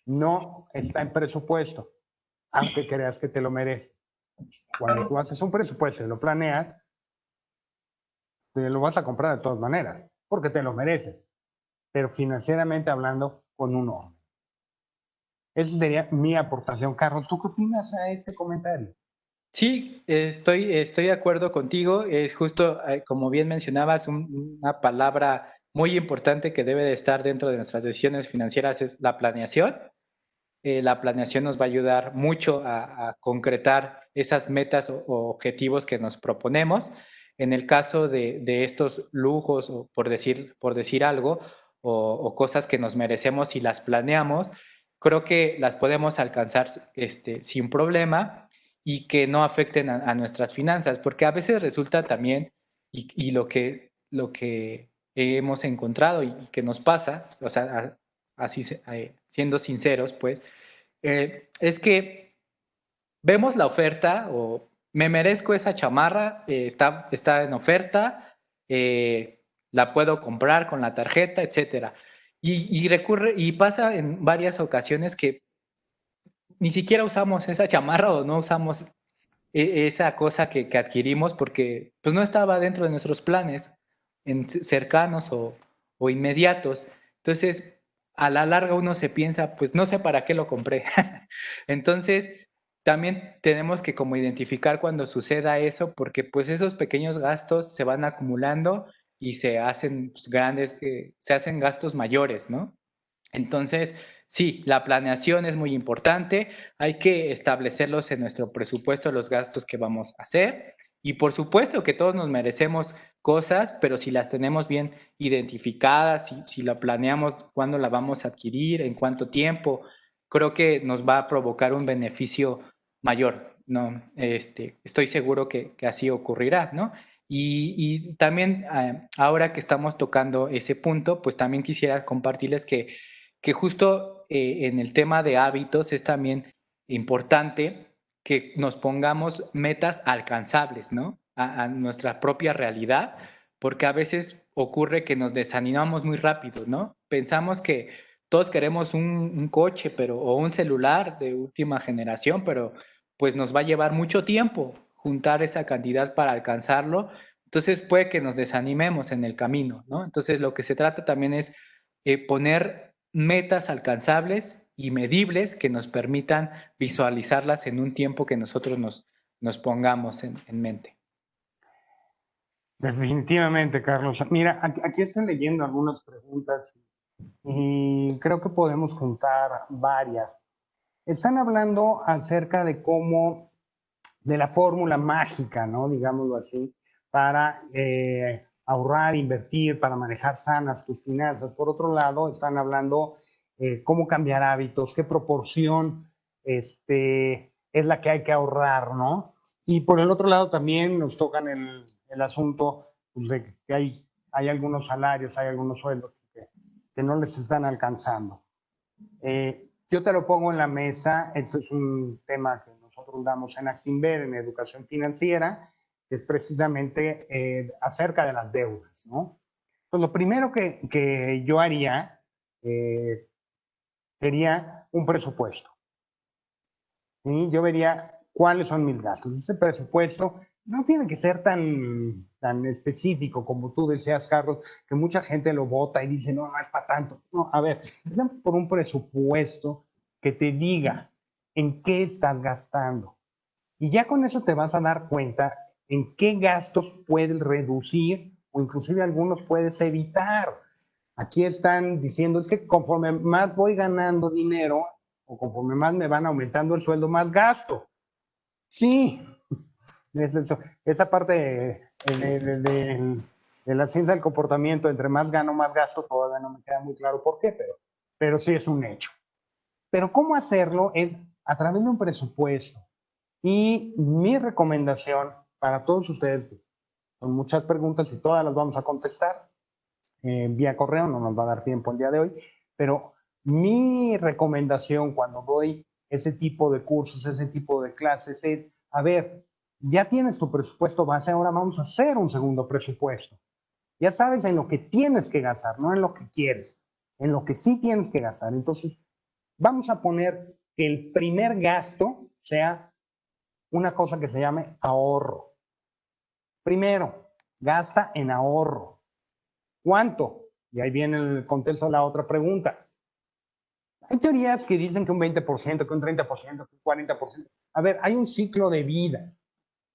no está en presupuesto, aunque creas que te lo mereces. Cuando tú haces un presupuesto y lo planeas, te lo vas a comprar de todas maneras, porque te lo mereces, pero financieramente hablando, con un orden. Esa sería mi aportación. Carlos, ¿tú qué opinas a este comentario? Sí, estoy de acuerdo contigo. Es justo, como bien mencionabas, una palabra muy importante que debe de estar dentro de nuestras decisiones financieras es la planeación. La planeación nos va a ayudar mucho a concretar esas metas o objetivos que nos proponemos. En el caso de estos lujos, o por decir algo, o cosas que nos merecemos si las planeamos, creo que las podemos alcanzar sin problema y que no afecten a nuestras finanzas, porque a veces resulta también, y lo que hemos encontrado y que nos pasa, o sea, así siendo sinceros, pues, es que vemos la oferta o me merezco esa chamarra, está en oferta, la puedo comprar con la tarjeta, etcétera. Y pasa en varias ocasiones que ni siquiera usamos esa chamarra o no usamos esa cosa que adquirimos porque pues no estaba dentro de nuestros planes cercanos o inmediatos. Entonces, a la larga uno se piensa, pues no sé para qué lo compré. Entonces, también tenemos que como identificar cuando suceda eso, porque pues esos pequeños gastos se van acumulando y se hacen pues, grandes, se hacen gastos mayores, ¿no? Entonces, sí, la planeación es muy importante, hay que establecerlos en nuestro presupuesto los gastos que vamos a hacer y por supuesto que todos nos merecemos cosas, pero si las tenemos bien identificadas, si la planeamos cuándo la vamos a adquirir, en cuánto tiempo, creo que nos va a provocar un beneficio mayor, ¿no? Estoy seguro que así ocurrirá, ¿no? Y también ahora que estamos tocando ese punto, pues también quisiera compartirles que justo en el tema de hábitos es también importante que nos pongamos metas alcanzables, ¿no? A nuestra propia realidad, porque a veces ocurre que nos desanimamos muy rápido, ¿no? Pensamos que todos queremos un coche, o un celular de última generación, pero pues nos va a llevar mucho tiempo juntar esa cantidad para alcanzarlo. Entonces puede que nos desanimemos en el camino, ¿no? Entonces lo que se trata también es poner metas alcanzables y medibles que nos permitan visualizarlas en un tiempo que nosotros nos pongamos en mente. Definitivamente, Carlos. Mira, aquí estoy leyendo algunas preguntas y creo que podemos juntar varias. Están hablando acerca de cómo, de la fórmula mágica, ¿no? Digámoslo así, para ahorrar, invertir, para manejar sanas tus finanzas. Por otro lado, están hablando cómo cambiar hábitos, qué proporción es la que hay que ahorrar, ¿no? Y por el otro lado también nos tocan el asunto pues, de que hay algunos salarios, hay algunos sueldos que no les están alcanzando. Yo te lo pongo en la mesa, esto es un tema que nosotros damos en Actinver, en educación financiera, que es precisamente acerca de las deudas, ¿no? Pues lo primero que yo haría sería un presupuesto. ¿Sí? Yo vería cuáles son mis gastos. Ese presupuesto no tiene que ser tan específico como tú deseas, Carlos, que mucha gente lo vota y dice, no, no es para tanto. No, a ver, es por un presupuesto que te diga en qué estás gastando. Y ya con eso te vas a dar cuenta en qué gastos puedes reducir o inclusive algunos puedes evitar. Aquí están diciendo, es que conforme más voy ganando dinero o conforme más me van aumentando el sueldo, más gasto. Sí, es eso. Esa parte de la ciencia del comportamiento, entre más gano, más gasto, todavía no me queda muy claro por qué, pero sí es un hecho. Pero cómo hacerlo es a través de un presupuesto. Y mi recomendación para todos ustedes, son muchas preguntas y todas las vamos a contestar vía correo, no nos va a dar tiempo el día de hoy, pero Mi recomendación cuando doy ese tipo de cursos, ese tipo de clases es, a ver, ya tienes tu presupuesto base, ahora vamos a hacer un segundo presupuesto. Ya sabes en lo que tienes que gastar, no en lo que quieres, en lo que sí tienes que gastar. Entonces, vamos a poner que el primer gasto sea una cosa que se llame ahorro. Primero, gasta en ahorro. ¿Cuánto? Y ahí viene el contexto de la otra pregunta. Hay teorías que dicen que un 20%, que un 30%, que un 40%. A ver, hay un ciclo de vida.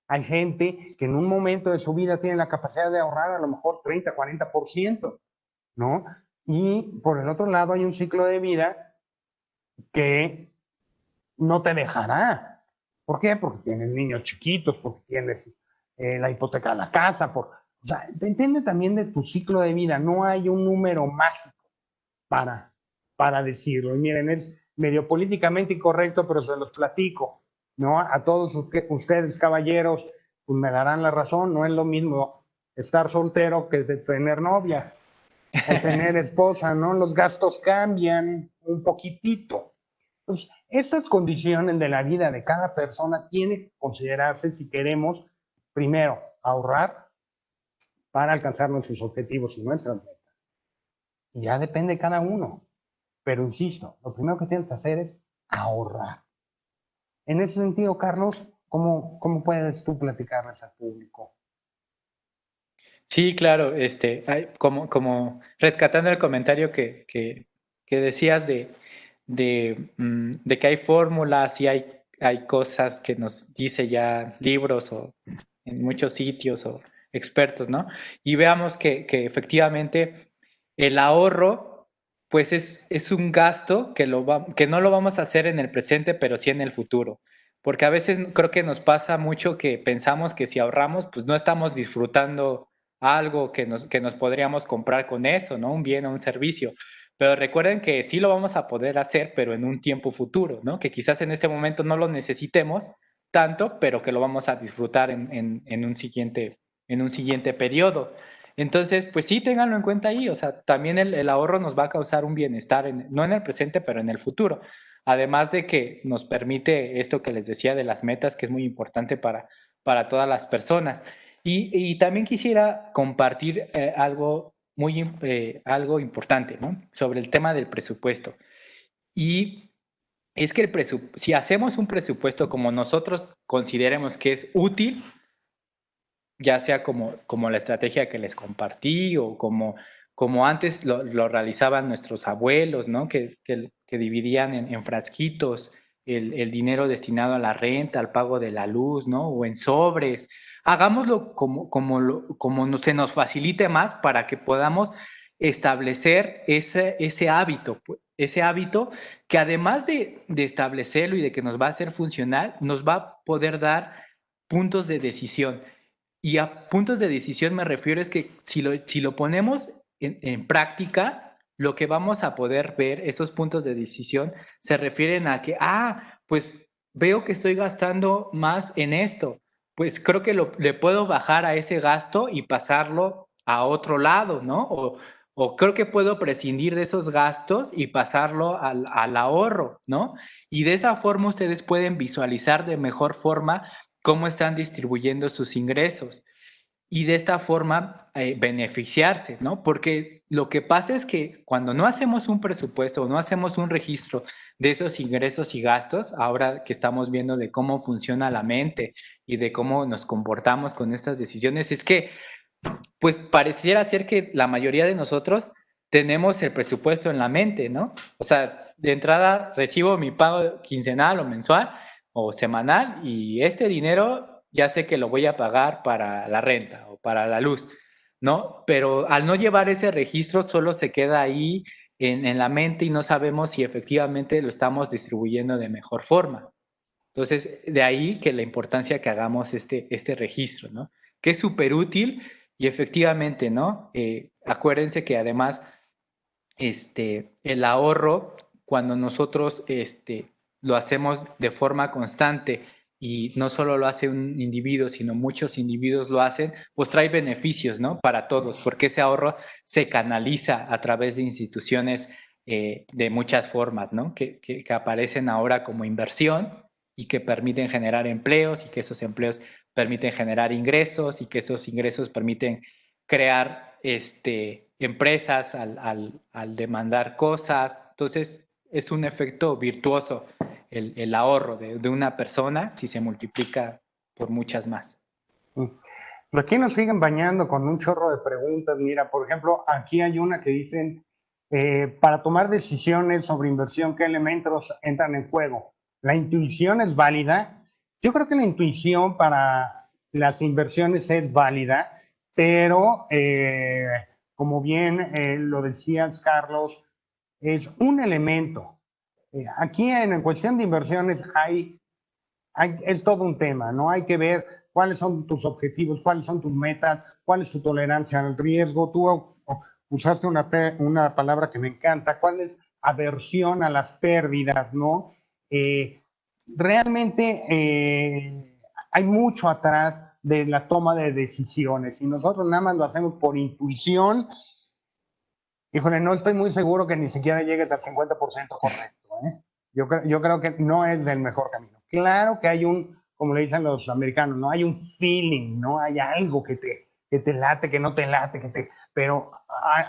Hay gente que en un momento de su vida tiene la capacidad de ahorrar a lo mejor 30, 40%, ¿no? Y por el otro lado hay un ciclo de vida que no te dejará. ¿Por qué? Porque tienes niños chiquitos, porque tienes la hipoteca de la casa, o sea, depende también de tu ciclo de vida. No hay un número mágico para, para decirlo. Y miren, es medio políticamente incorrecto, pero se los platico, ¿no? A todos ustedes, caballeros, pues me darán la razón, no es lo mismo estar soltero que de tener novia o tener esposa, ¿no? Los gastos cambian un poquitito. Pues estas condiciones de la vida de cada persona tienen que considerarse si queremos, primero, ahorrar para alcanzar nuestros objetivos y nuestras metas. Y ya depende de cada uno. Pero insisto, lo primero que tienes que hacer es ahorrar. En ese sentido, Carlos, ¿cómo puedes tú platicarles al público? Sí, claro, como rescatando el comentario que decías de que hay fórmulas y hay cosas que nos dice ya libros o en muchos sitios o expertos, ¿no? Y veamos que efectivamente el ahorro, pues es un gasto que no lo vamos a hacer en el presente, pero sí en el futuro. Porque a veces creo que nos pasa mucho que pensamos que si ahorramos, pues no estamos disfrutando algo que nos podríamos comprar con eso, ¿no? Un bien o un servicio. Pero recuerden que sí lo vamos a poder hacer, pero en un tiempo futuro, ¿no? Que quizás en este momento no lo necesitemos tanto, pero que lo vamos a disfrutar en un siguiente periodo. Entonces, pues sí, ténganlo en cuenta ahí. O sea, también el ahorro nos va a causar un bienestar, no en el presente, pero en el futuro. Además de que nos permite esto que les decía de las metas, que es muy importante para todas las personas. Y también quisiera compartir algo importante, ¿no? Sobre el tema del presupuesto. Y es que si hacemos un presupuesto como nosotros consideremos que es útil, ya sea como la estrategia que les compartí o como antes lo realizaban nuestros abuelos, ¿no? Que dividían en frasquitos el dinero destinado a la renta, al pago de la luz, ¿no? O en sobres. Hagámoslo como se nos facilite más para que podamos establecer ese hábito que además de establecerlo y de que nos va a hacer funcional, nos va a poder dar puntos de decisión. Y a puntos de decisión me refiero es que si lo ponemos en práctica, lo que vamos a poder ver, esos puntos de decisión, se refieren a que, pues veo que estoy gastando más en esto, pues creo que le puedo bajar a ese gasto y pasarlo a otro lado, ¿no? O creo que puedo prescindir de esos gastos y pasarlo al ahorro, ¿no? Y de esa forma ustedes pueden visualizar de mejor forma cómo están distribuyendo sus ingresos y de esta forma beneficiarse, ¿no? Porque lo que pasa es que cuando no hacemos un presupuesto o no hacemos un registro de esos ingresos y gastos, ahora que estamos viendo de cómo funciona la mente y de cómo nos comportamos con estas decisiones, es que pues pareciera ser que la mayoría de nosotros tenemos el presupuesto en la mente, ¿no? O sea, de entrada recibo mi pago quincenal o mensual o semanal y este dinero ya sé que lo voy a pagar para la renta o para la luz, ¿no? Pero al no llevar ese registro solo se queda ahí en la mente y no sabemos si efectivamente lo estamos distribuyendo de mejor forma. Entonces, de ahí que la importancia que hagamos este registro, ¿no? Que es súper útil y efectivamente, ¿no? Acuérdense que además, el ahorro, cuando nosotros lo hacemos de forma constante y no solo lo hace un individuo, sino muchos individuos lo hacen, pues trae beneficios, ¿no? Para todos, porque ese ahorro se canaliza a través de instituciones de muchas formas, ¿no? Que aparecen ahora como inversión y que permiten generar empleos y que esos empleos permiten generar ingresos y que esos ingresos permiten crear empresas al demandar cosas. Entonces, es un efecto virtuoso el ahorro de una persona si se multiplica por muchas más. Aquí nos siguen bañando con un chorro de preguntas. Mira, por ejemplo, aquí hay una que dicen, para tomar decisiones sobre inversión, ¿qué elementos entran en juego? ¿La intuición es válida? Yo creo que la intuición para las inversiones es válida, pero como bien lo decías, Carlos, es un elemento. Aquí en cuestión de inversiones es todo un tema, ¿no? Hay que ver cuáles son tus objetivos, cuáles son tus metas, cuál es tu tolerancia al riesgo. Tú usaste una palabra que me encanta, cuál es aversión a las pérdidas, ¿no? Realmente hay mucho atrás de la toma de decisiones. Si nosotros nada más lo hacemos por intuición, híjole, no estoy muy seguro que ni siquiera llegues al 50% correcto, ¿eh? Yo creo que no es el mejor camino. Claro que hay como le dicen los americanos, no hay un feeling, no hay algo que te late, que no te late, pero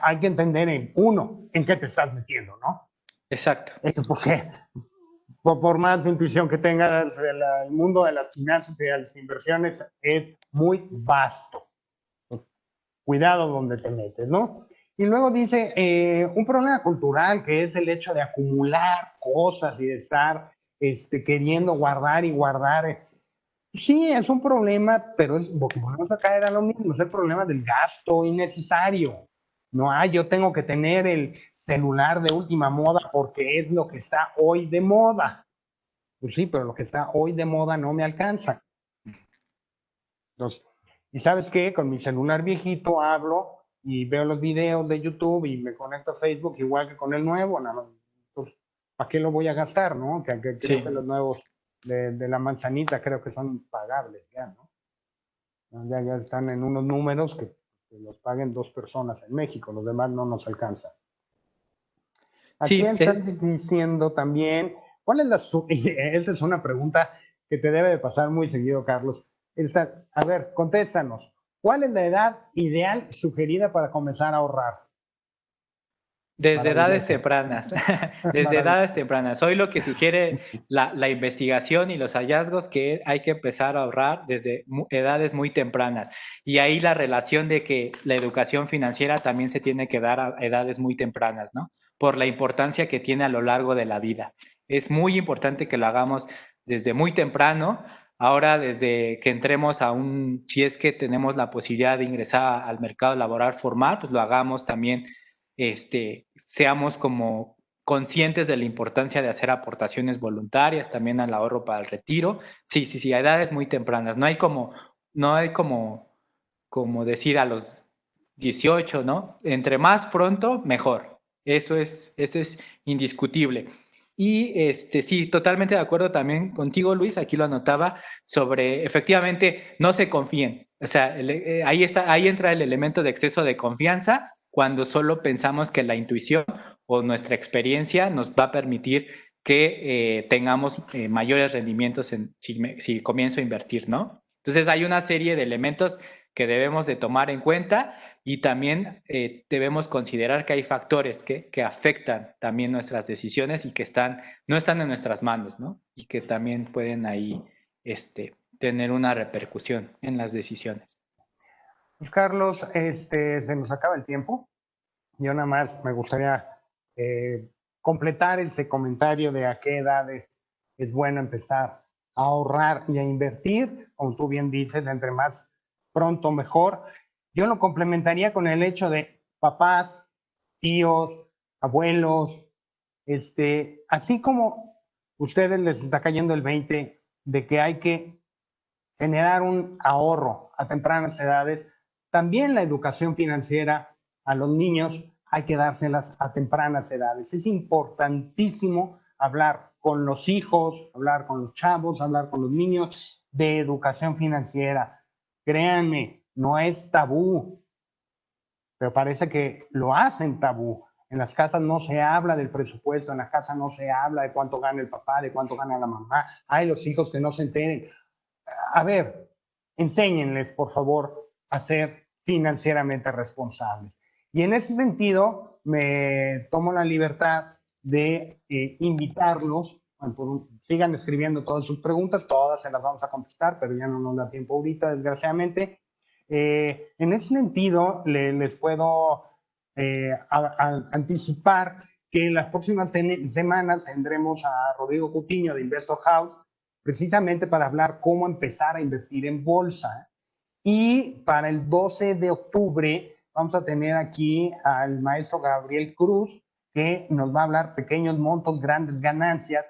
hay que entender en qué te estás metiendo, ¿no? Exacto. Esto porque por más intuición que tengas, el mundo de las finanzas y de las inversiones es muy vasto. Cuidado donde te metes, ¿no? Y luego dice, un problema cultural que es el hecho de acumular cosas y de estar queriendo guardar y guardar. Sí, es un problema, pero volvemos a caer a lo mismo, es el problema del gasto innecesario. No hay, yo tengo que tener el celular de última moda porque es lo que está hoy de moda. Pues sí, pero lo que está hoy de moda no me alcanza. Entonces, ¿y sabes qué? Con mi celular viejito hablo y veo los videos de YouTube y me conecto a Facebook igual que con el nuevo. Pues, ¿para qué lo voy a gastar, no? Que creo Sí. que los nuevos de la manzanita creo que son pagables ya, ¿no? Ya están en unos números que los paguen 2 personas en México, los demás no nos alcanzan. Aquí Sí, están diciendo también, ¿cuál es esa es una pregunta que te debe de pasar muy seguido, Carlos. A ver, contéstanos. ¿Cuál es la edad ideal sugerida para comenzar a ahorrar? desde edades tempranas, desde edades tempranas. Hoy lo que sugiere la investigación y los hallazgos que hay que empezar a ahorrar desde edades muy tempranas. Y ahí la relación de que la educación financiera también se tiene que dar a edades muy tempranas, ¿no? Por la importancia que tiene a lo largo de la vida. Es muy importante que lo hagamos desde muy temprano. Ahora, desde que entremos si es que tenemos la posibilidad de ingresar al mercado laboral formal, pues lo hagamos también seamos como conscientes de la importancia de hacer aportaciones voluntarias también al ahorro para el retiro. Sí, a edades muy tempranas. No hay como decir a los 18, ¿no? Entre más pronto, mejor. Eso es indiscutible. Y sí, totalmente de acuerdo también contigo, Luis, aquí lo anotaba, sobre efectivamente no se confíen. O sea, ahí entra el elemento de exceso de confianza cuando solo pensamos que la intuición o nuestra experiencia nos va a permitir que tengamos mayores rendimientos si comienzo a invertir, ¿no? Entonces hay una serie de elementos que debemos de tomar en cuenta y también debemos considerar que hay factores que afectan también nuestras decisiones y que no están en nuestras manos, ¿no? Y que también pueden ahí tener una repercusión en las decisiones. Pues Carlos, se nos acaba el tiempo. Yo nada más me gustaría completar ese comentario de a qué edades es bueno empezar a ahorrar y a invertir, como tú bien dices, entre más pronto mejor. Yo lo complementaría con el hecho de papás, tíos, abuelos, así como ustedes les está cayendo el 20 de que hay que generar un ahorro a tempranas edades, también la educación financiera a los niños hay que dárselas a tempranas edades. Es importantísimo hablar con los hijos, hablar con los chavos, hablar con los niños de educación financiera. Créanme, no es tabú, pero parece que lo hacen tabú. En las casas no se habla del presupuesto, en la casa no se habla de cuánto gana el papá, de cuánto gana la mamá. Hay los hijos que no se enteren. A ver, enséñenles, por favor, a ser financieramente responsables. Y en ese sentido, me tomo la libertad de invitarlos, sigan escribiendo todas sus preguntas, todas se las vamos a contestar, pero ya no nos da tiempo ahorita, desgraciadamente. En ese sentido, les puedo anticipar que en las próximas semanas tendremos a Rodrigo Cutiño de Investor House, precisamente para hablar cómo empezar a invertir en bolsa. Y para el 12 de octubre vamos a tener aquí al maestro Gabriel Cruz, que nos va a hablar pequeños montos, grandes ganancias,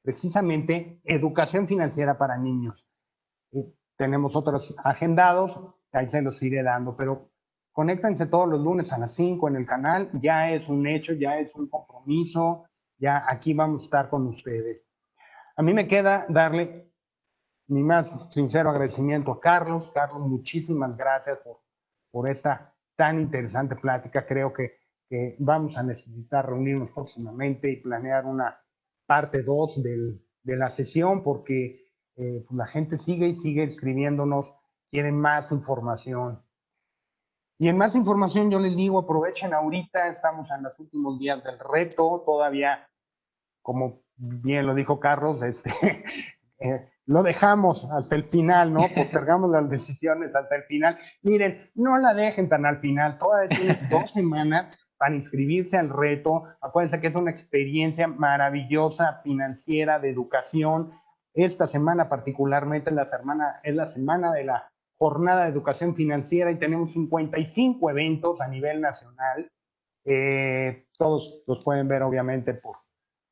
precisamente educación financiera para niños. Tenemos otros agendados, ahí se los iré dando, pero conéctense todos los lunes a las 5 en el canal, ya es un hecho, ya es un compromiso, ya aquí vamos a estar con ustedes. A mí me queda darle mi más sincero agradecimiento a Carlos. Carlos, muchísimas gracias por esta tan interesante plática. Creo que vamos a necesitar reunirnos próximamente y planear una parte 2 de la sesión, porque pues la gente sigue y sigue escribiéndonos, quieren más información. Y en más información yo les digo, aprovechen ahorita, estamos en los últimos días del reto, todavía, como bien lo dijo Carlos, lo dejamos hasta el final, ¿no? Postergamos las decisiones hasta el final. Miren, no la dejen tan al final, todavía tienen 2 semanas para inscribirse al reto. Acuérdense que es una experiencia maravillosa, financiera, de educación. Esta semana particularmente es la semana de la jornada de educación financiera y tenemos 55 eventos a nivel nacional. Todos los pueden ver obviamente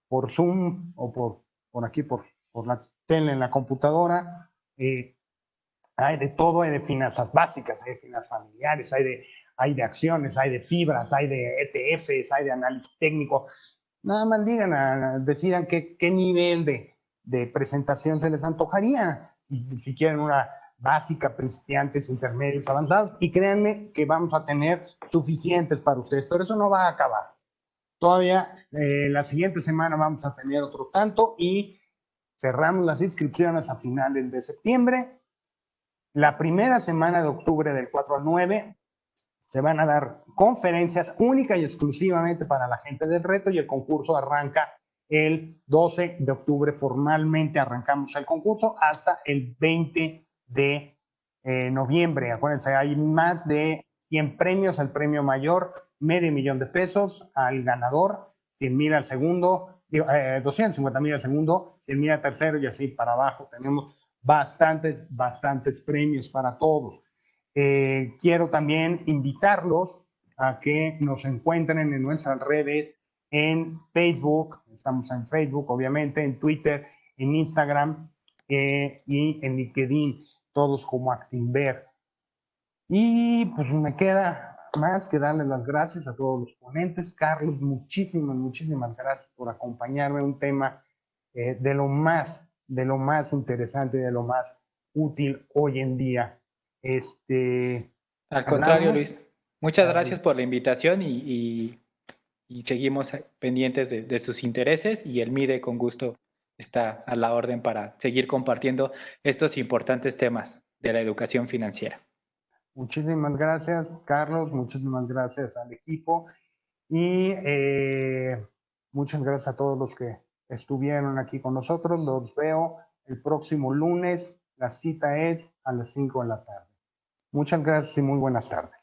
por Zoom o por aquí, por la tele en la computadora. Hay de todo, hay de finanzas básicas, hay de finanzas familiares, hay de acciones, hay de fibras, hay de ETFs, hay de análisis técnico. Nada más decidan qué nivel de presentación se les antojaría. Si quieren una básica, principiantes, intermedios, avanzados, y créanme que vamos a tener suficientes para ustedes, pero eso no va a acabar. Todavía la siguiente semana vamos a tener otro tanto y cerramos las inscripciones a finales de septiembre. La primera semana de octubre, del 4 al 9, se van a dar conferencias única y exclusivamente para la gente del reto, y el concurso arranca el 12 de octubre. Formalmente arrancamos el concurso hasta el 20 de noviembre. Acuérdense, hay más de 100 premios. El premio mayor, $500,000 al ganador, 100,000 al segundo, 250,000 al segundo, 100,000 al tercero, y así para abajo. Tenemos bastantes premios para todos. Quiero también invitarlos a que nos encuentren en nuestras redes, en Facebook, estamos en Facebook obviamente, en Twitter, en Instagram y en LinkedIn, todos como Actinver. Y pues me queda más que darles las gracias a todos los ponentes. Carlos, muchísimas gracias por acompañarme, un tema de lo más interesante, de lo más útil hoy en día. Al contrario, Luis, muchas gracias por la invitación y seguimos pendientes de sus intereses, y el MIDE con gusto está a la orden para seguir compartiendo estos importantes temas de la educación financiera. Muchísimas gracias, Carlos, muchísimas gracias al equipo y muchas gracias a todos los que estuvieron aquí con nosotros. Los veo el próximo lunes. La cita es a las 5 de la tarde. Muchas gracias y muy buenas tardes.